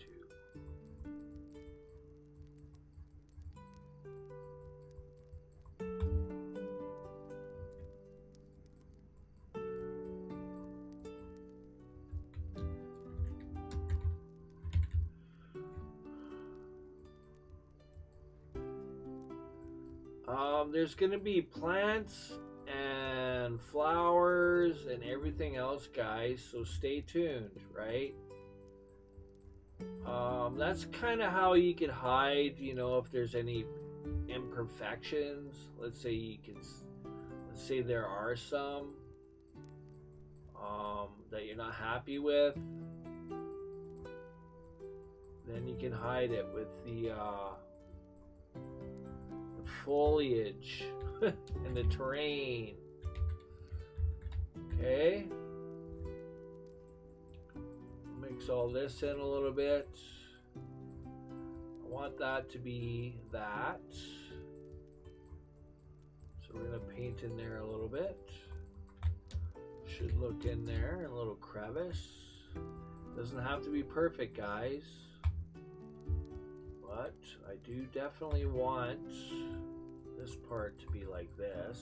There's going to be plants and flowers and everything else, guys, so stay tuned, right? That's kind of how you could hide, you know, if there's any imperfections. Let's say there are some that you're not happy with, then you can hide it with the foliage and the terrain. Okay, mix all this in a little bit. I want that to be that, so we're going to paint in there a little bit. Should look in there, a little crevice. Doesn't have to be perfect, guys, but I do definitely want this part to be like this.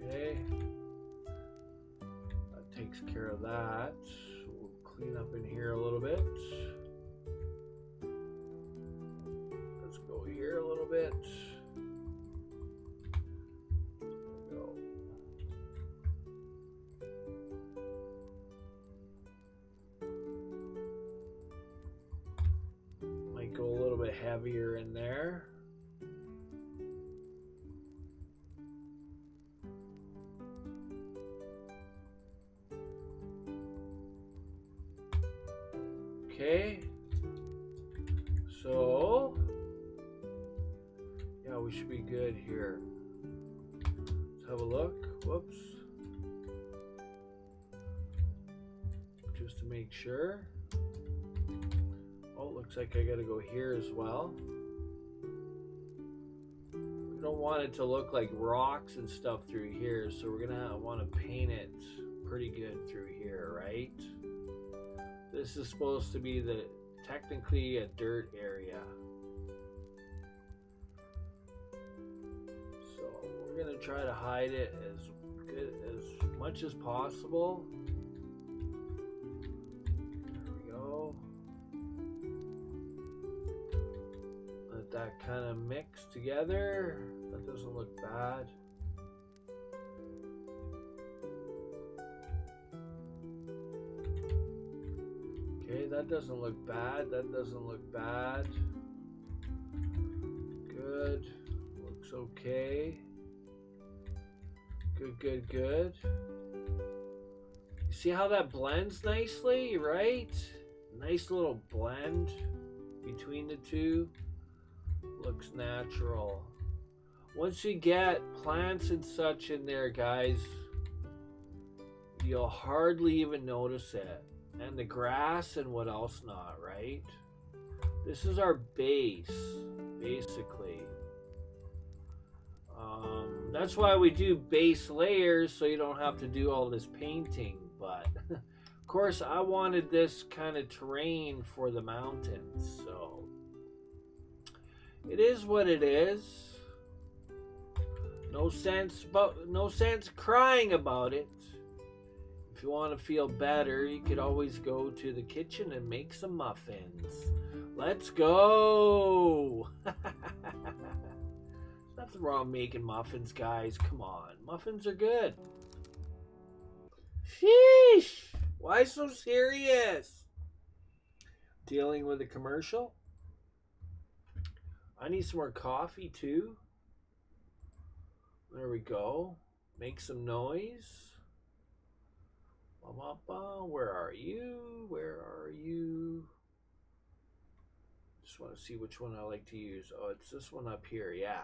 Okay, that takes care of that. We'll clean up in here a little bit. Let's go here a little bit. There we go. Might go a little bit heavier in there. Okay, so yeah, we should be good here. Let's have a look. Whoops. Just to make sure. Oh, it looks like I gotta go here as well. We don't want it to look like rocks and stuff through here, so we're gonna want to paint it pretty good through here, right? This is supposed to be technically a dirt area. So we're gonna try to hide it as much as possible. There we go. Let that kind of mix together. That doesn't look bad. Okay, that doesn't look bad. That doesn't look bad. Good. Looks okay. Good, good, good. You see how that blends nicely, right? Nice little blend between the two. Looks natural. Once you get plants and such in there, guys, you'll hardly even notice it. And the grass and what else not, right? This is our base, basically. That's why we do base layers, so you don't have to do all this painting. But of course, I wanted this kind of terrain for the mountains, so it is what it is. No sense crying about it. If you want to feel better, you could always go to the kitchen and make some muffins. Let's go! Nothing wrong making muffins, guys. Come on. Muffins are good. Sheesh! Why so serious? Dealing with a commercial? I need some more coffee, too. There we go. Make some noise. Where are you? Where are you? Just want to see which one I like to use. Oh, it's this one up here, yeah.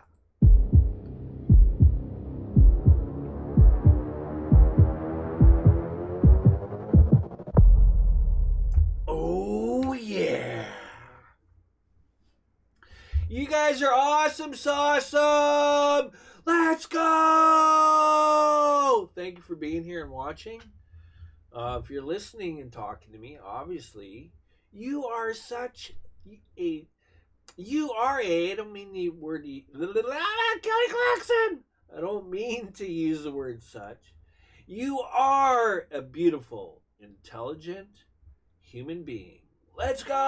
Oh, yeah. You guys are awesome, awesome. Let's go. Thank you for being here and watching. If you're listening and talking to me, obviously, you are such a, I don't mean the word, Kelly Clarkson. I don't mean to use the word such. You are a beautiful, intelligent human being. Let's go!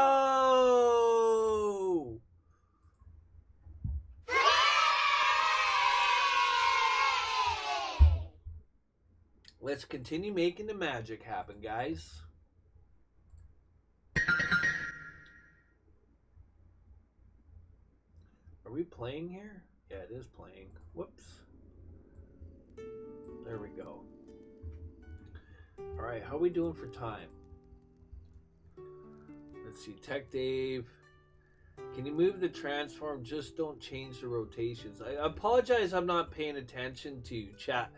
Let's continue making the magic happen, guys. Are we playing here? Yeah, it is playing. Whoops. There we go. All right, how are we doing for time? Let's see, Tech Dave. Can you move the transform? Just don't change the rotations. I apologize, I'm not paying attention to chat.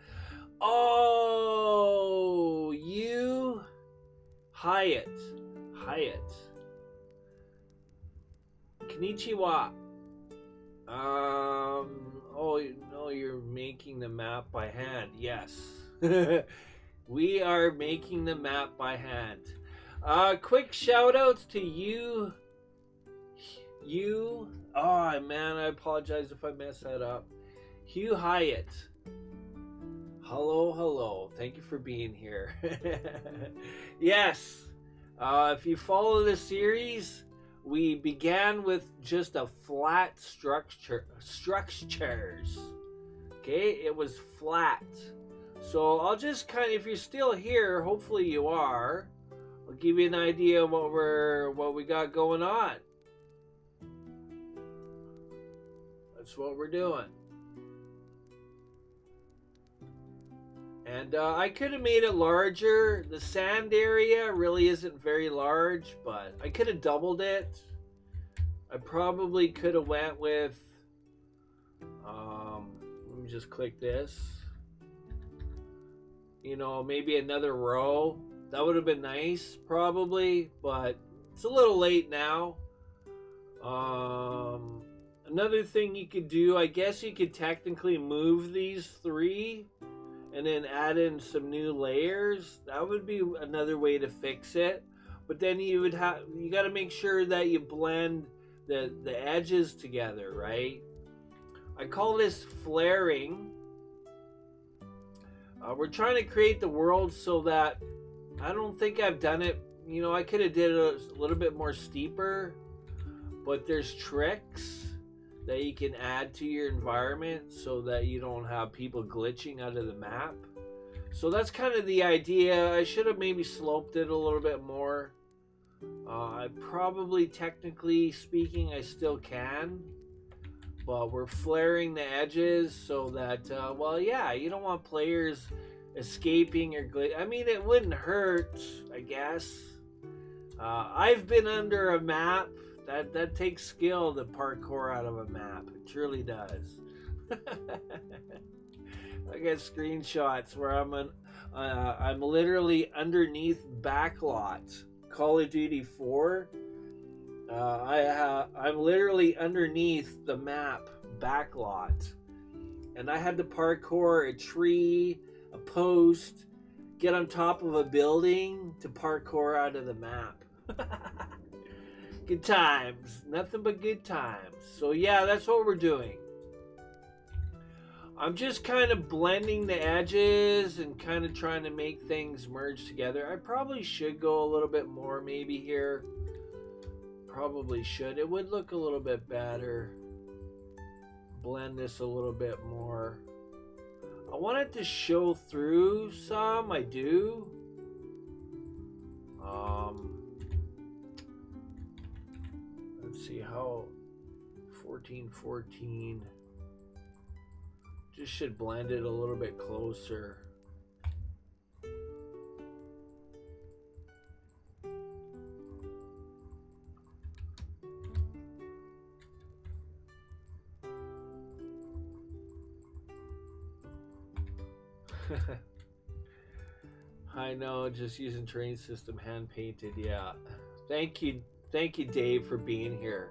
Oh, you Hyatt. Konnichiwa. Oh no, you're making the map by hand. Yes. We are making the map by hand. Quick shout outs to you. Oh man, I apologize if I mess that up. Hugh Hyatt. Hello. Thank you for being here. Yes. If you follow the series, we began with just a flat structures. Okay, it was flat. So I'll just kind of, if you're still here, hopefully you are, I'll give you an idea of what we got going on. That's what we're doing. And I could have made it larger. The sand area really isn't very large, but I could have doubled it. I probably could have went with, let me just click this. You know, maybe another row. That would have been nice, probably, but it's a little late now. Another thing you could do, I guess you could technically move these three and then add in some new layers. That would be another way to fix it. But then you got to make sure that you blend the edges together, right? I call this flaring. We're trying to create the world so that, I don't think I've done it, you know, I could have did it a little bit more steeper, but there's tricks that you can add to your environment so that you don't have people glitching out of the map. So that's kind of the idea. I should have maybe sloped it a little bit more. I probably, technically speaking, I still can, but we're flaring the edges so that, well, yeah, you don't want players escaping or glitch. I mean, it wouldn't hurt, I guess. I've been under a map. That takes skill to parkour out of a map. It truly does. I got screenshots where I'm literally underneath backlot. Call of Duty 4. I'm literally underneath the map backlot, and I had to parkour a tree, a post, get on top of a building to parkour out of the map. Good times. Nothing but good times. So yeah, that's what we're doing. I'm just kind of blending the edges and kind of trying to make things merge together. I probably should go a little bit more maybe here. Probably should. It would look a little bit better. Blend this a little bit more. I want it to show through some. I do. Let's see how 1414 just should blend it a little bit closer. I know, just using terrain system hand painted. Yeah. Thank you, Dave, for being here.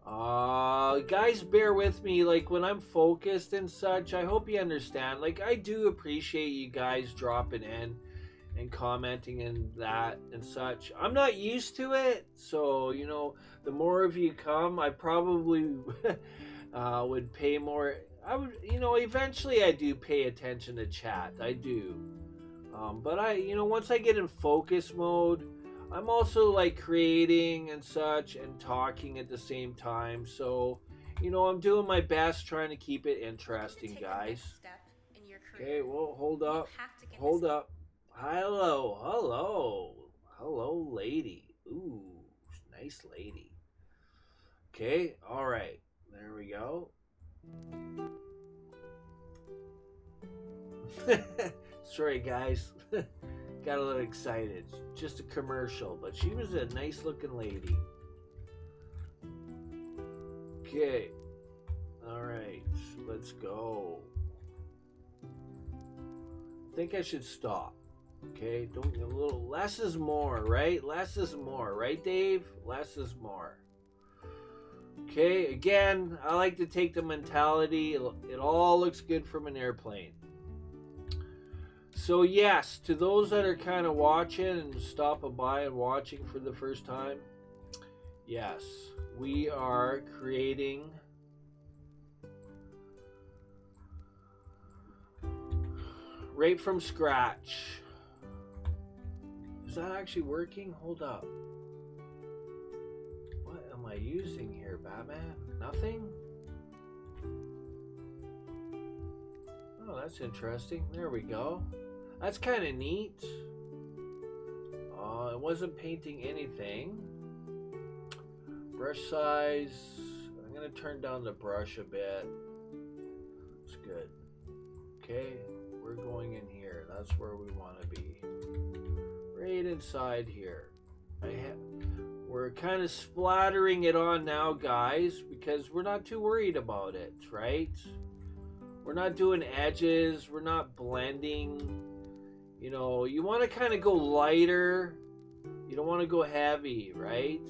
Guys, bear with me. Like when I'm focused and such, I hope you understand. Like I do appreciate you guys dropping in and commenting and that and such. I'm not used to it, so the more of you come, I probably would pay more. I would, eventually I do pay attention to chat. I do. But once I get in focus mode, I'm also like creating and such and talking at the same time. So, I'm doing my best trying to keep it interesting, guys. Okay, well, hold up. Hold up. Hello, hello. Hello, lady. Ooh, nice lady. Okay, all right. There we go. Sorry, guys. Got a little excited. Just a commercial, but she was a nice looking lady. Okay. Alright, let's go. I think I should stop. Okay, don't a little less is more, right? Less is more, right, Dave? Less is more. Okay, again, I like to take the mentality, it all looks good from an airplane. So yes, to those that are kind of watching and stopping by and watching for the first time, yes, we are creating right from scratch. Is that actually working? Hold up. What am I using here, Batman? Nothing? Oh, that's interesting. There we go. That's kind of neat. It wasn't painting anything. Brush size. I'm going to turn down the brush a bit. It's good. Okay, we're going in here. That's where we want to be. Right inside here. We're kind of splattering it on now, guys, because we're not too worried about it, right? We're not doing edges. We're not blending. You want to kind of go lighter. You don't want to go heavy, right?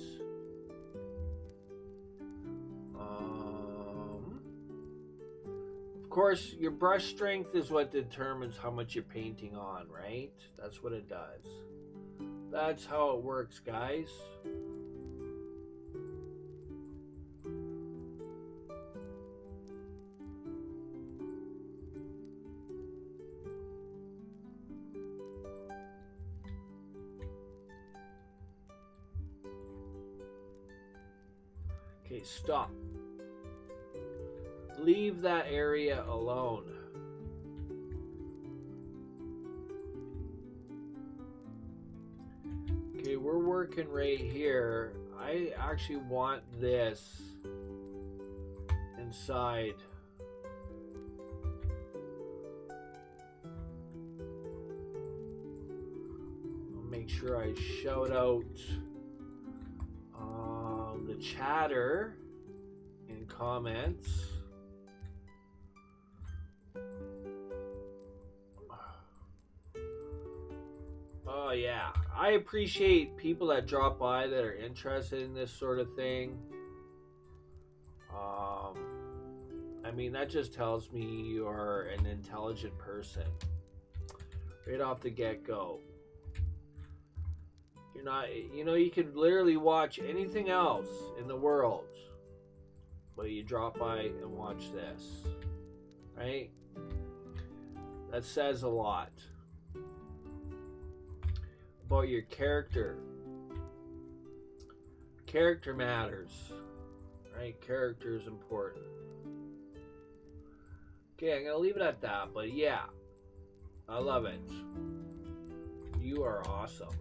Of course, your brush strength is what determines how much you're painting on, right? That's what it does. That's how it works, guys. Okay, stop. Leave that area alone. Okay, we're working right here. I actually want this inside. I'll make sure I shout out the chatter in comments. Oh yeah, I appreciate people that drop by that are interested in this sort of thing. I mean, that just tells me you are an intelligent person right off the get-go. You're not, you could literally watch anything else in the world, but you drop by and watch this, right? That says a lot about your character. Character matters, right? Character is important. Okay, I'm gonna leave it at that, but yeah, I love it. You are awesome.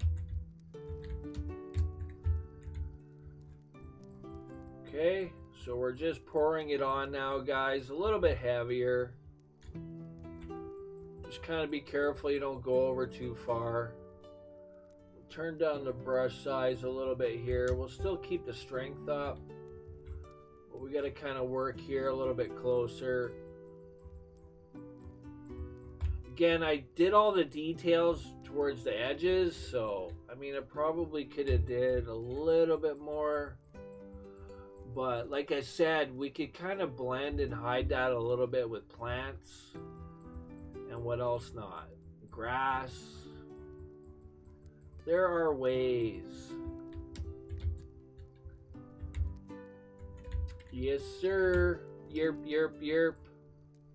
Okay, so we're just pouring it on now, guys, a little bit heavier. Just kind of be careful you don't go over too far. Turn down the brush size a little bit here. We'll still keep the strength up, but we got to kind of work here a little bit closer. Again, I did all the details towards the edges, so I mean, I probably could have did a little bit more. But like I said, we could kind of blend and hide that a little bit with plants. And what else not? Grass. There are ways. Yes, sir. Yerp, yerp, yerp.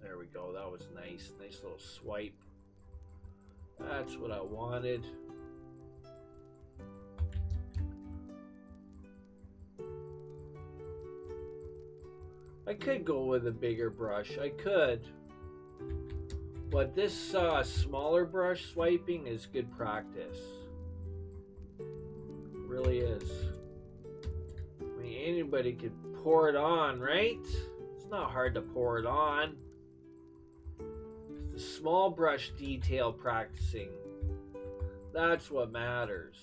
There we go. That was nice. Nice little swipe. That's what I wanted. I could go with a bigger brush. I could. But this smaller brush swiping is good practice. It really is. I mean, anybody could pour it on, right? It's not hard to pour it on. It's the small brush detail practicing. That's what matters.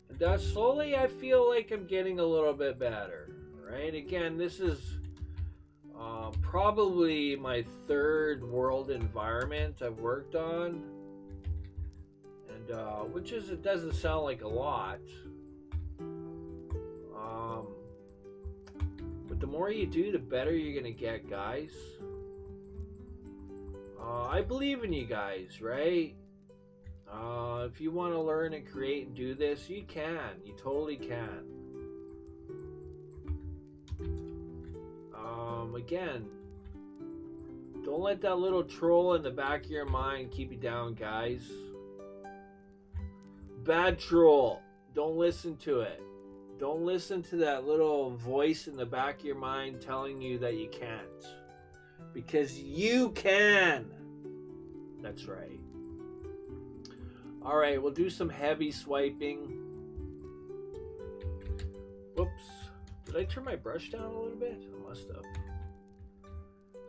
And slowly I feel like I'm getting a little bit better, right? Again, this is probably my third world environment I've worked on. And which is, it doesn't sound like a lot. But the more you do, the better you're going to get, guys. I believe in you guys, right? If you want to learn and create and do this, you can. You totally can. Again, don't let that little troll in the back of your mind keep you down, guys. Bad troll. Don't listen to it. Don't listen to that little voice in the back of your mind telling you that you can't. Because you can. That's right. Alright, we'll do some heavy swiping. Whoops. Did I turn my brush down a little bit? I must have.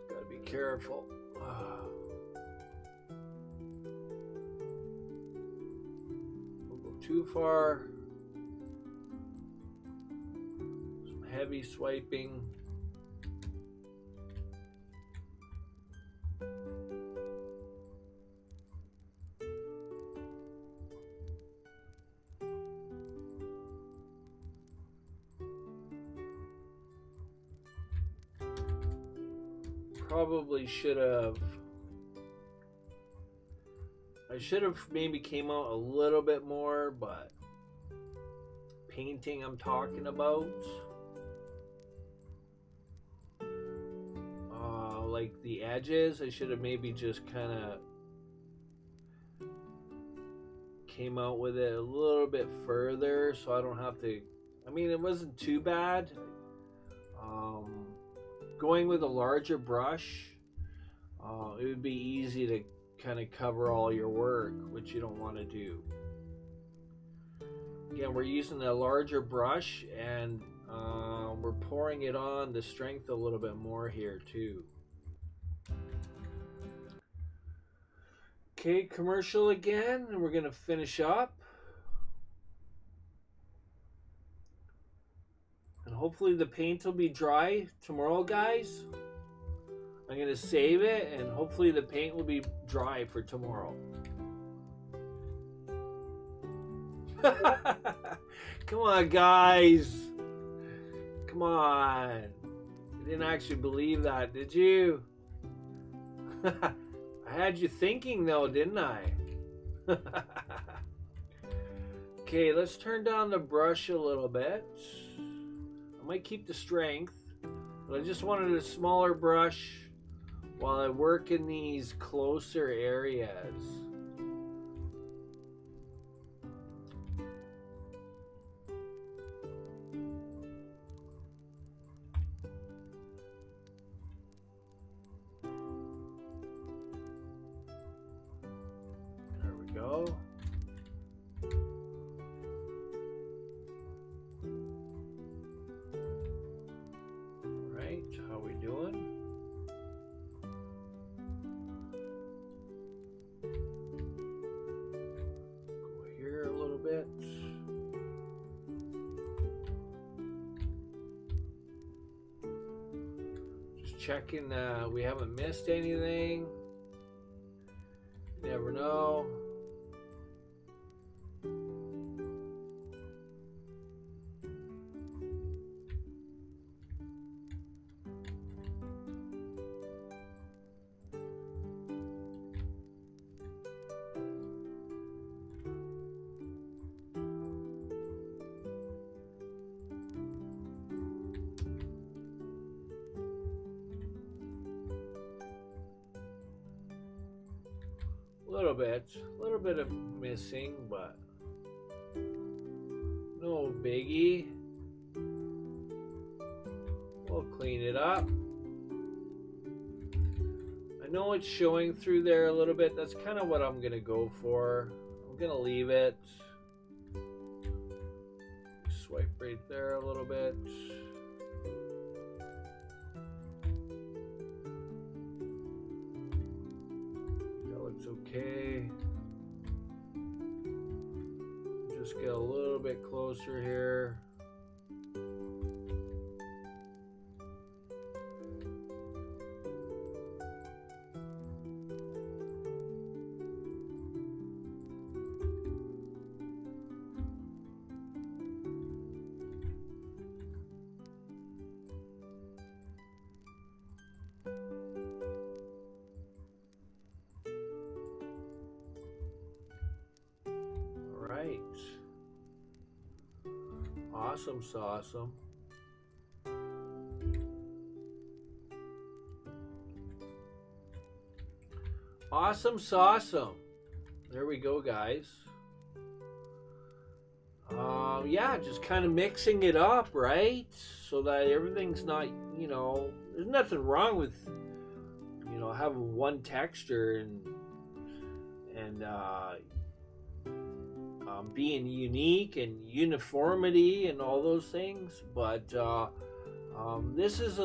Gotta be careful. Don't go too far. Some heavy swiping. Probably should have. I should have maybe came out a little bit more, but painting I'm talking about. Like the edges, I should have maybe just kind of came out with it a little bit further so I don't have to. I mean, it wasn't too bad. Going with a larger brush, it would be easy to kind of cover all your work, which you don't want to do. Again, we're using a larger brush, and we're pouring it on the strength a little bit more here too. Okay, commercial again, and we're gonna finish up. And hopefully the paint will be dry tomorrow, guys. I'm going to save it, and hopefully the paint will be dry for tomorrow. Come on, guys. Come on. You didn't actually believe that, did you? I had you thinking, though, didn't I? Okay, let's turn down the brush a little bit. I might keep the strength, but I just wanted a smaller brush while I work in these closer areas. There we go. How we doing? checking we haven't missed anything. Never know. A little bit of missing, but no biggie. We'll clean it up. I know it's showing through there a little bit. That's kind of what I'm gonna go for. I'm gonna leave it. Swipe right there a little bit. Okay, just get a little bit closer here. Awesome sauceum. Awesome sauceum. There we go, guys. Yeah, just kind of mixing it up, right? So that everything's not, you know, there's nothing wrong with, you know, having one texture and being unique and uniformity and all those things, but this is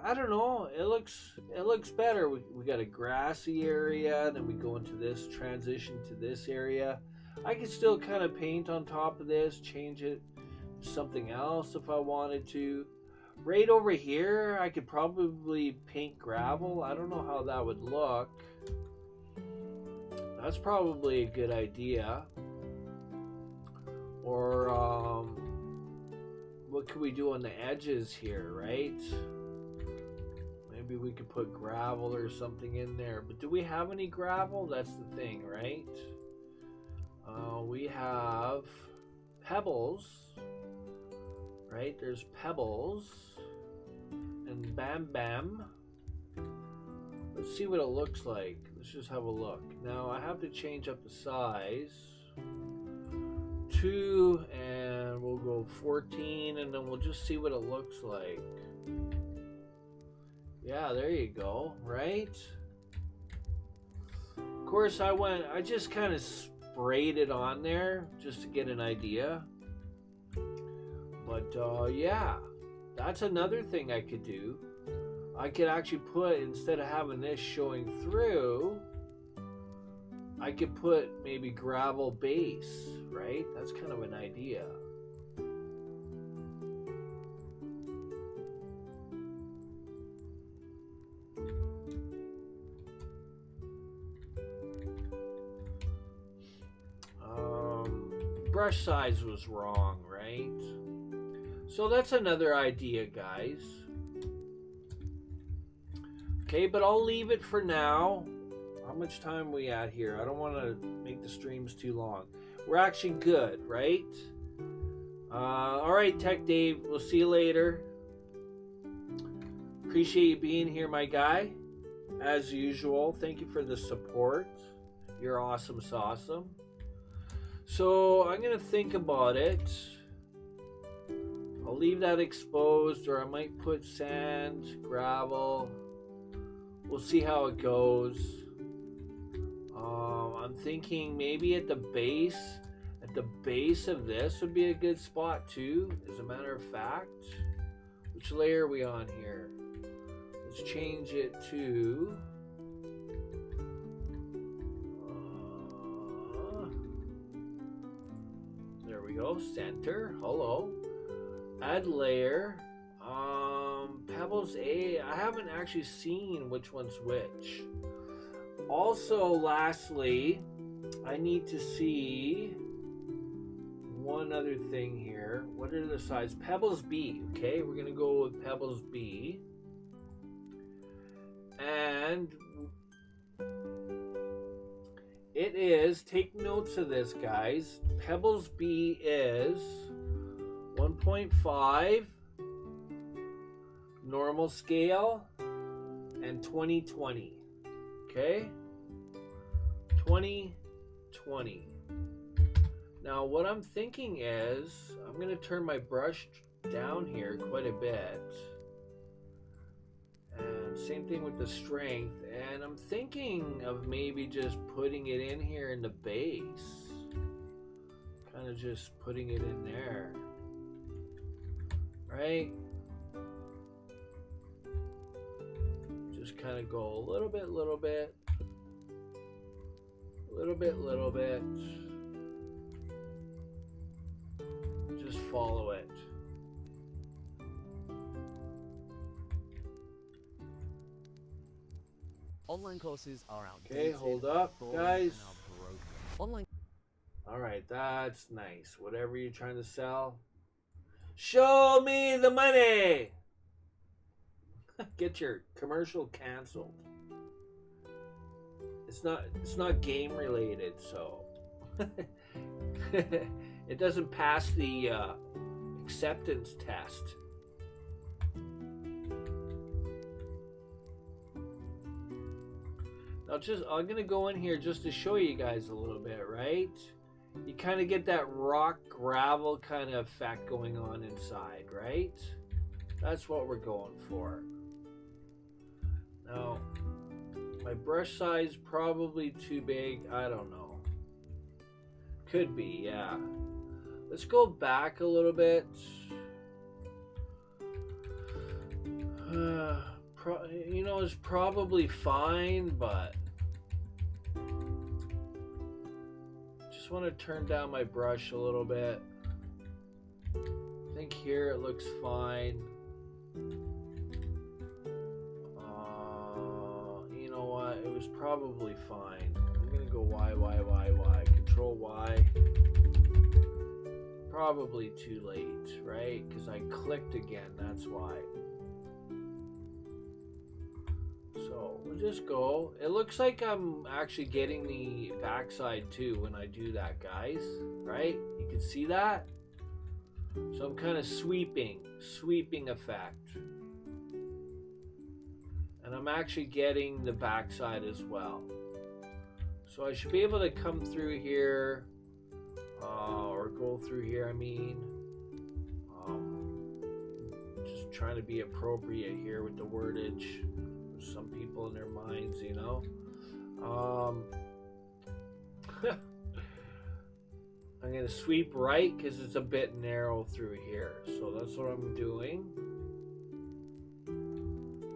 I don't know, it looks better. We got a grassy area, then we go into this transition to this area. I could still kind of paint on top of this, change it to something else if I wanted to. Right over here I could probably paint gravel. I don't know how that would look. That's probably a good idea. Or what could we do on the edges here, right? Maybe we could put gravel or something in there. But do we have any gravel? That's the thing, right? We have pebbles, right? There's pebbles and bam bam. Let's see what it looks like. Let's just have a look. Now I have to change up the size. 2, and we'll go 14, and then we'll just see what it looks like. Yeah, there you go, right? Of course, I just kind of sprayed it on there just to get an idea. But yeah, that's another thing I could do. I could actually put, instead of having this showing through, I could put maybe gravel base, right? That's kind of an idea. Brush size was wrong, right? So that's another idea, guys. Okay, but I'll leave it for now. How much time are we at here? I don't want to make the streams too long. We're actually good, right? All right, Tech Dave. We'll see you later. Appreciate you being here, my guy. As usual, thank you for the support. You're awesome, awesome. So I'm going to think about it. I'll leave that exposed, or I might put sand, gravel. We'll see how it goes. I'm thinking maybe at the base of this would be a good spot too, as a matter of fact. Which layer are we on here? Let's change it to there we go, center. Hello. Add layer. Pebbles A, I haven't actually seen which one's which. Also, lastly, I need to see one other thing here. What are the size? Pebbles B, okay? We're going to go with Pebbles B. And it is, take notes of this, guys. Pebbles B is 1.5 normal scale and 20/20. Okay? 20/20. Now, what I'm thinking is, I'm going to turn my brush down here quite a bit. And same thing with the strength. And I'm thinking of maybe just putting it in here in the base. Kind of just putting it in there. Right? Just kind of go a little bit, little bit. Little bit, little bit. Just follow it. Online courses are outdated. Okay, hold up, boring, guys. and are broken. Online. Alright, that's nice. Whatever you're trying to sell. Show me the money! Get your commercial canceled. It's not game related, so it doesn't pass the acceptance test. Now I'm gonna go in here just to show you guys a little bit, right? You kind of get that rock gravel kind of effect going on inside, right? That's what we're going for. Now, my brush size probably too big. I don't know. Could be, yeah. Let's go back a little bit. You know, it's probably fine, but just want to turn down my brush a little bit. I think here it looks fine. You know what? It was probably fine. I'm gonna go Y. Control Y. Probably too late, right? Because I clicked again. That's why. So we'll just go. It looks like I'm actually getting the backside too when I do that, guys. Right? You can see that? So I'm kind of sweeping effect. And I'm actually getting the backside as well. So I should be able to come through here, or go through here, I mean. Just trying to be appropriate here with the wordage. Some people in their minds, you know. I'm going to sweep right because it's a bit narrow through here. So that's what I'm doing.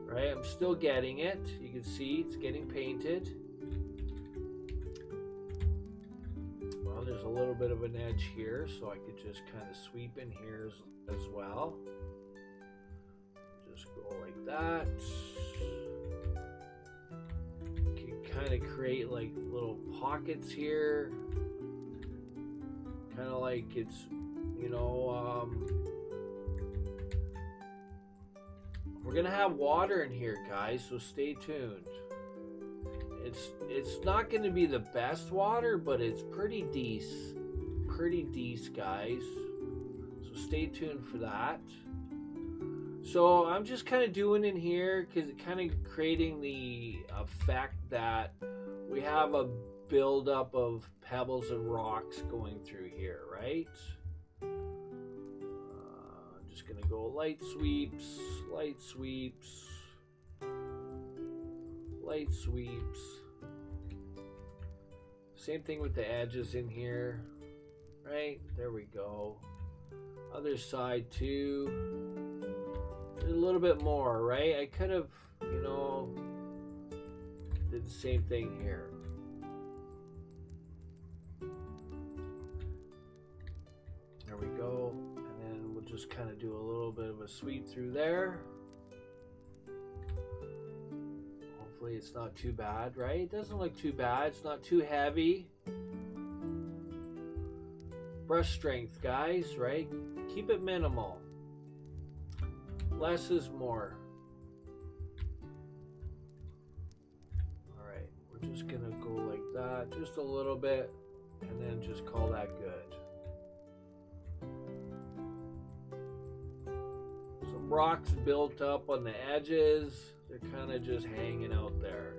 Right, I'm still getting it. You can see it's getting painted. Well, there's a little bit of an edge here, so I could just kind of sweep in here as well. Just go like that. Kind of create like little pockets here, kind of like it's, you know, we're gonna have water in here, guys, so stay tuned. It's not gonna be the best water, but it's pretty decent, guys, so stay tuned for that. So I'm just kind of doing in here because it kind of creating the effect that we have a buildup of pebbles and rocks going through here, right? I'm just gonna go light sweeps, light sweeps, light sweeps. Same thing with the edges in here, right? There we go. Other side too. A little bit more, right? I could have, you know, did the same thing here. There we go. And then we'll just kind of do a little bit of a sweep through there. Hopefully it's not too bad, right? It doesn't look too bad. It's not too heavy. Brush strength, guys, right? Keep it minimal. Less is more. Alright, we're just gonna go like that, just a little bit, and then just call that good. Some rocks built up on the edges. They're kind of just hanging out there.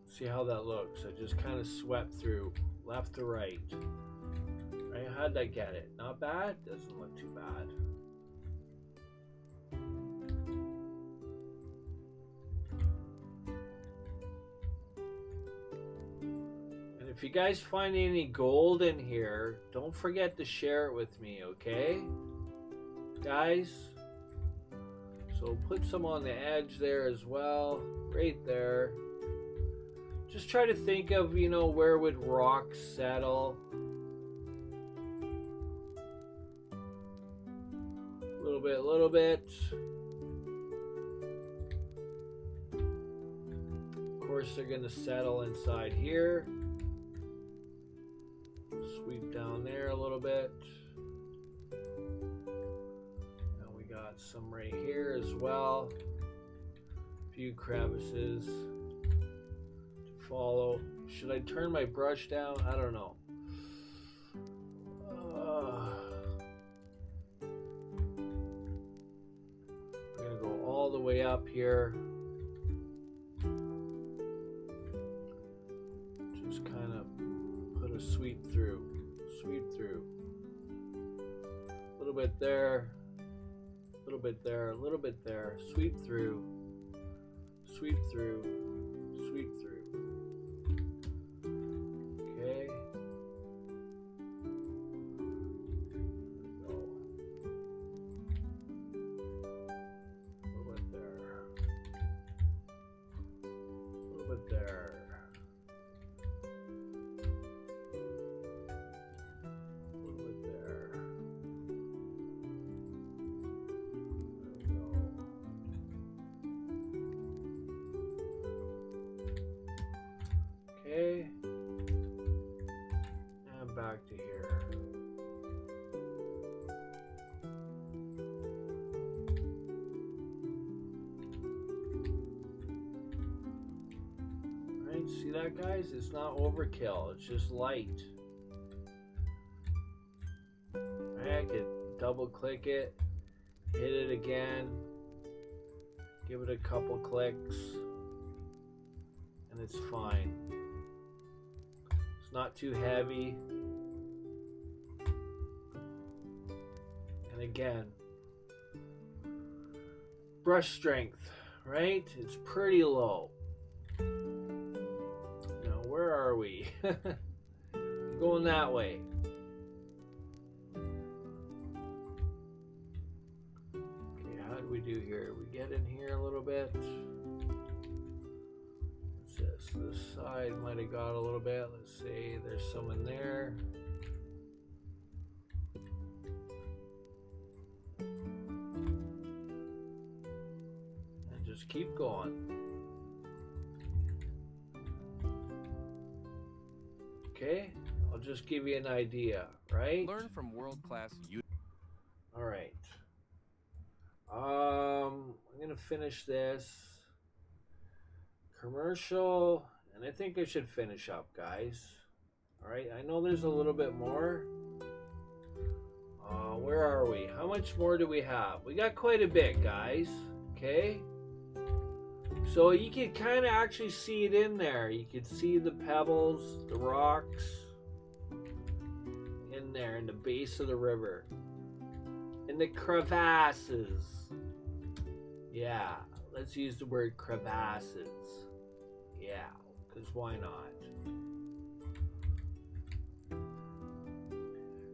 See how that looks. I just kind of swept through left to right. Right? How'd I get it? Not bad? Doesn't look too bad. And if you guys find any gold in here, don't forget to share it with me, okay? Guys? So put some on the edge there as well. Right there. Just try to think of, you know, where would rocks settle. A little bit, a little bit. Of course, they're going to settle inside here. Sweep down there a little bit. And we got some right here as well. A few crevices. Follow. Should I turn my brush down? I don't know. We're gonna go all the way up here. Just kind of put a sweep through. Sweep through. A little bit there. A little bit there. A little bit there. Sweep through. Sweep through. Sweep through. Okay, and back to here. Alright, see that, guys? It's not overkill, it's just light. Alright, I could double click it, hit it again, give it a couple clicks, and it's fine. It's not too heavy. And again, brush strength, right? It's pretty low. Now, where are we? Going that way. Okay, how do we do here? We get in here a little bit. This side might have got a little bit. Let's see, there's some in there. And just keep going. Okay, I'll just give you an idea, right? Learn from world-class youth. All right. I'm gonna finish this. Commercial, and I think I should finish up, guys. All right, I know there's a little bit more. Where are we? How much more do we have? We got quite a bit, guys. Okay, so you can kind of actually see it in there. You can see the pebbles, the rocks in there in the base of the river, in the crevasses. Yeah, let's use the word crevasses. Yeah, because why not?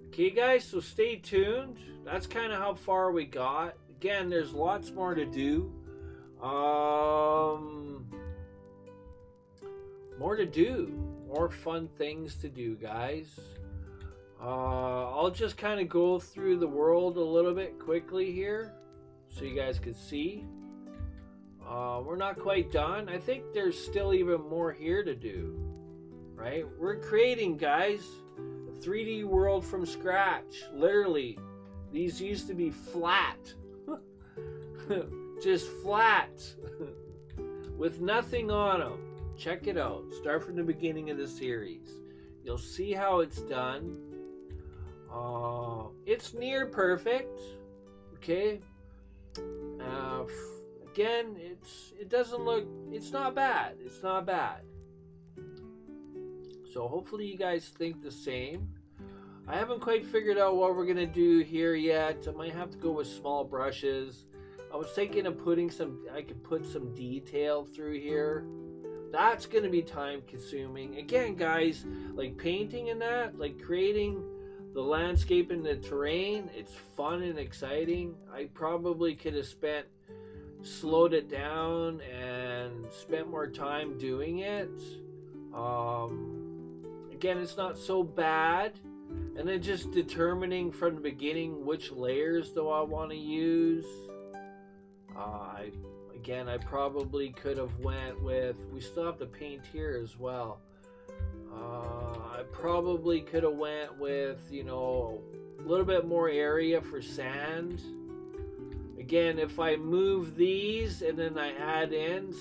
Okay, guys, so stay tuned. That's kind of how far we got. Again, there's lots more to do. More more fun things to do, guys. I'll just kind of go through the world a little bit quickly here so you guys can see. We're not quite done. I think there's still even more here to do, right? We're creating, guys, a 3D world from scratch. Literally, these used to be flat. Just flat with nothing on them. Check it out. Start from the beginning of the series. You'll see how it's done. It's near perfect. Okay. Again, it doesn't look. It's not bad. It's not bad. So hopefully you guys think the same. I haven't quite figured out what we're gonna do here yet. I might have to go with small brushes. I was thinking of putting I could put some detail through here. That's gonna be time consuming. Again, guys, like painting and that, like creating the landscape and the terrain, it's fun and exciting. I probably could have slowed it down and spent more time doing it. Again, it's not so bad. And then just determining from the beginning which layers do I want to use. I probably could have went with, we still have to paint here as well. I probably could have went with, you know, a little bit more area for sand. Again, if I move these and then I add in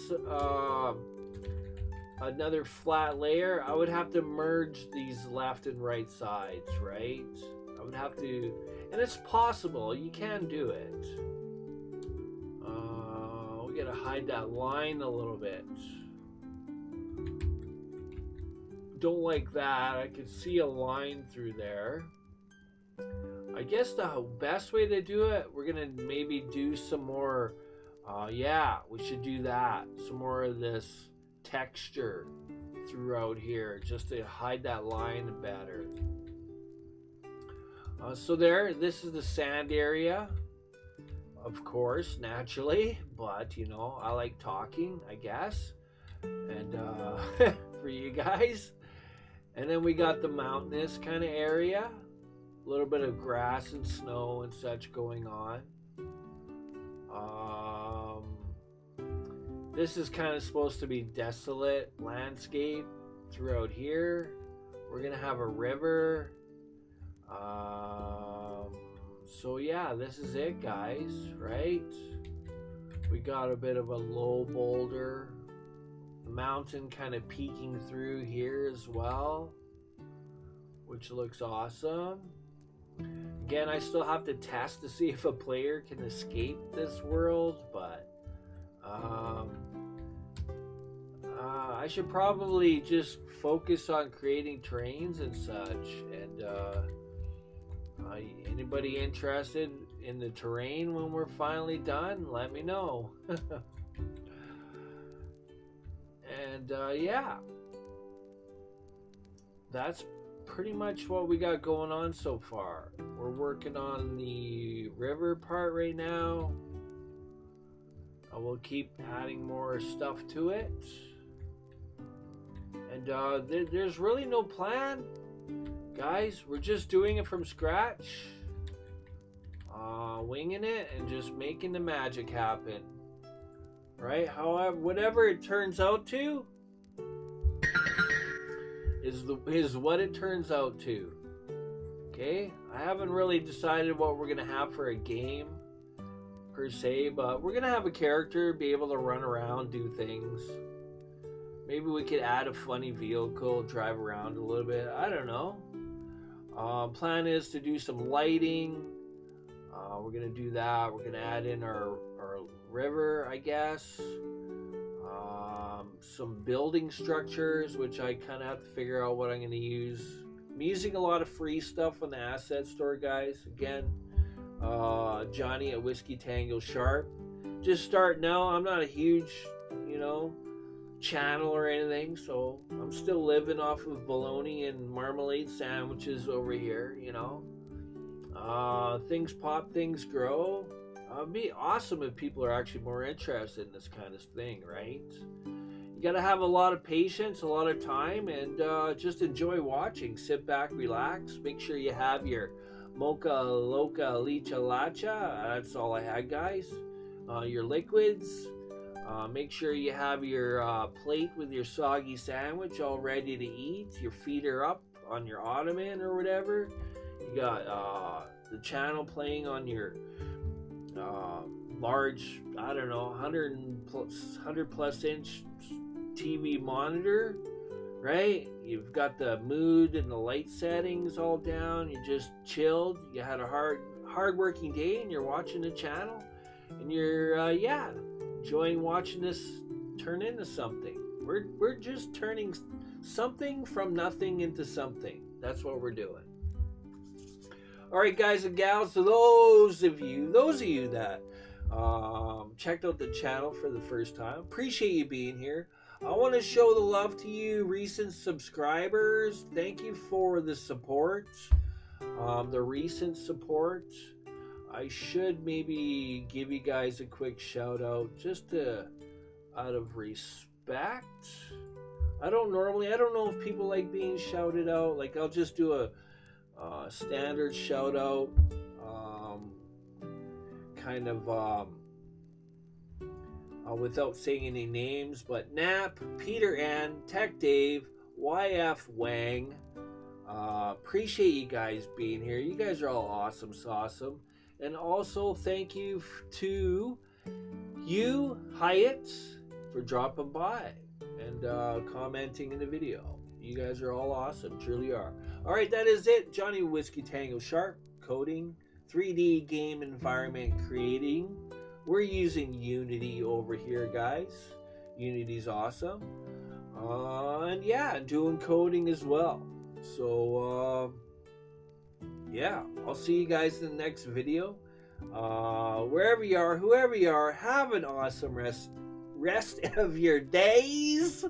another flat layer, I would have to merge these left and right sides, right? I would have to, and it's possible, you can do it. We gotta hide that line a little bit. Don't like that. I could see a line through there. I guess the best way to do it, we're gonna maybe do some more, yeah, we should do that. Some more of this texture throughout here just to hide that line better. So this is the sand area, of course, naturally, but you know, I like talking, I guess, and for you guys. And then we got the mountainous kind of area, a little bit of grass and snow and such going on. This is kind of supposed to be desolate landscape throughout here. We're gonna have a river. So yeah, this is it, guys, right? We got a bit of a low boulder, the mountain kind of peeking through here as well, which looks awesome. Again, I still have to test to see if a player can escape this world, but I should probably just focus on creating terrains and such. And anybody interested in the terrain when we're finally done, let me know. And yeah, that's pretty much what we got going on so far. We're working on the river part right now. We'll keep adding more stuff to it. And there's really no plan, guys. We're just doing it from scratch, winging it and just making the magic happen, right? However, whatever it turns out to is what it turns out to. Okay, I haven't really decided what we're gonna have for a game per se, but we're gonna have a character be able to run around, do things. Maybe we could add a funny vehicle, drive around a little bit. I don't know. Plan is to do some lighting. We're gonna do that. We're gonna add in our river, I guess. Some building structures, which I kind of have to figure out what I'm gonna use. I'm using a lot of free stuff on the asset store, guys. Again, Johnny at WhiskeyTango Sharp. Just starting out. I'm not a huge, you know, channel or anything, so I'm still living off of bologna and marmalade sandwiches over here, you know. Things pop, things grow. It'd be awesome if people are actually more interested in this kind of thing, right? You gotta have a lot of patience, a lot of time, and just enjoy watching. Sit back, relax. Make sure you have your mocha loca licha lacha. That's all I had, guys. Your liquids. Make sure you have your plate with your soggy sandwich all ready to eat. Your feet are up on your ottoman or whatever. You got the channel playing on your large, I don't know, 100 plus inch TV monitor, right? You've got the mood and the light settings all down. You just chilled. You had a hard working day, and you're watching the channel, and you're enjoying watching this turn into something. We're just turning something from nothing into something. That's what we're doing. All right, guys and gals, so those of you that checked out the channel for the first time, appreciate you being here. I want to show the love to you recent subscribers. Thank you for the support, the recent support. I should maybe give you guys a quick shout out just out of respect. I don't know if people like being shouted out. Like, I'll just do a standard shout out, kind of without saying any names, but Nap, Peter N, Tech Dave, YF Wang. Appreciate you guys being here. You guys are all awesome sauceum. And also thank you to you, Hyatt, for dropping by and commenting in the video. You guys are all awesome, truly are. All right, that is it. Johnny Whiskey Tango Sharp, coding, 3D game environment creating. We're using Unity over here, guys. Unity's awesome. And yeah, doing coding as well. So, yeah, I'll see you guys in the next video. Wherever you are, whoever you are, have an awesome rest of your days.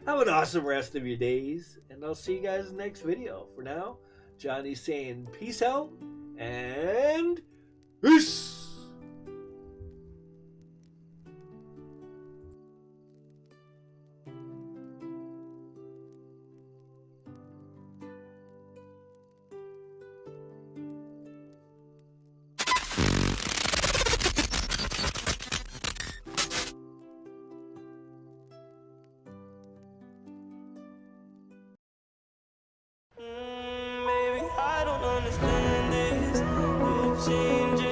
Have an awesome rest of your days. And I'll see you guys in the next video. For now, Johnny's saying peace out and peace. Maybe I don't understand this. You're changing.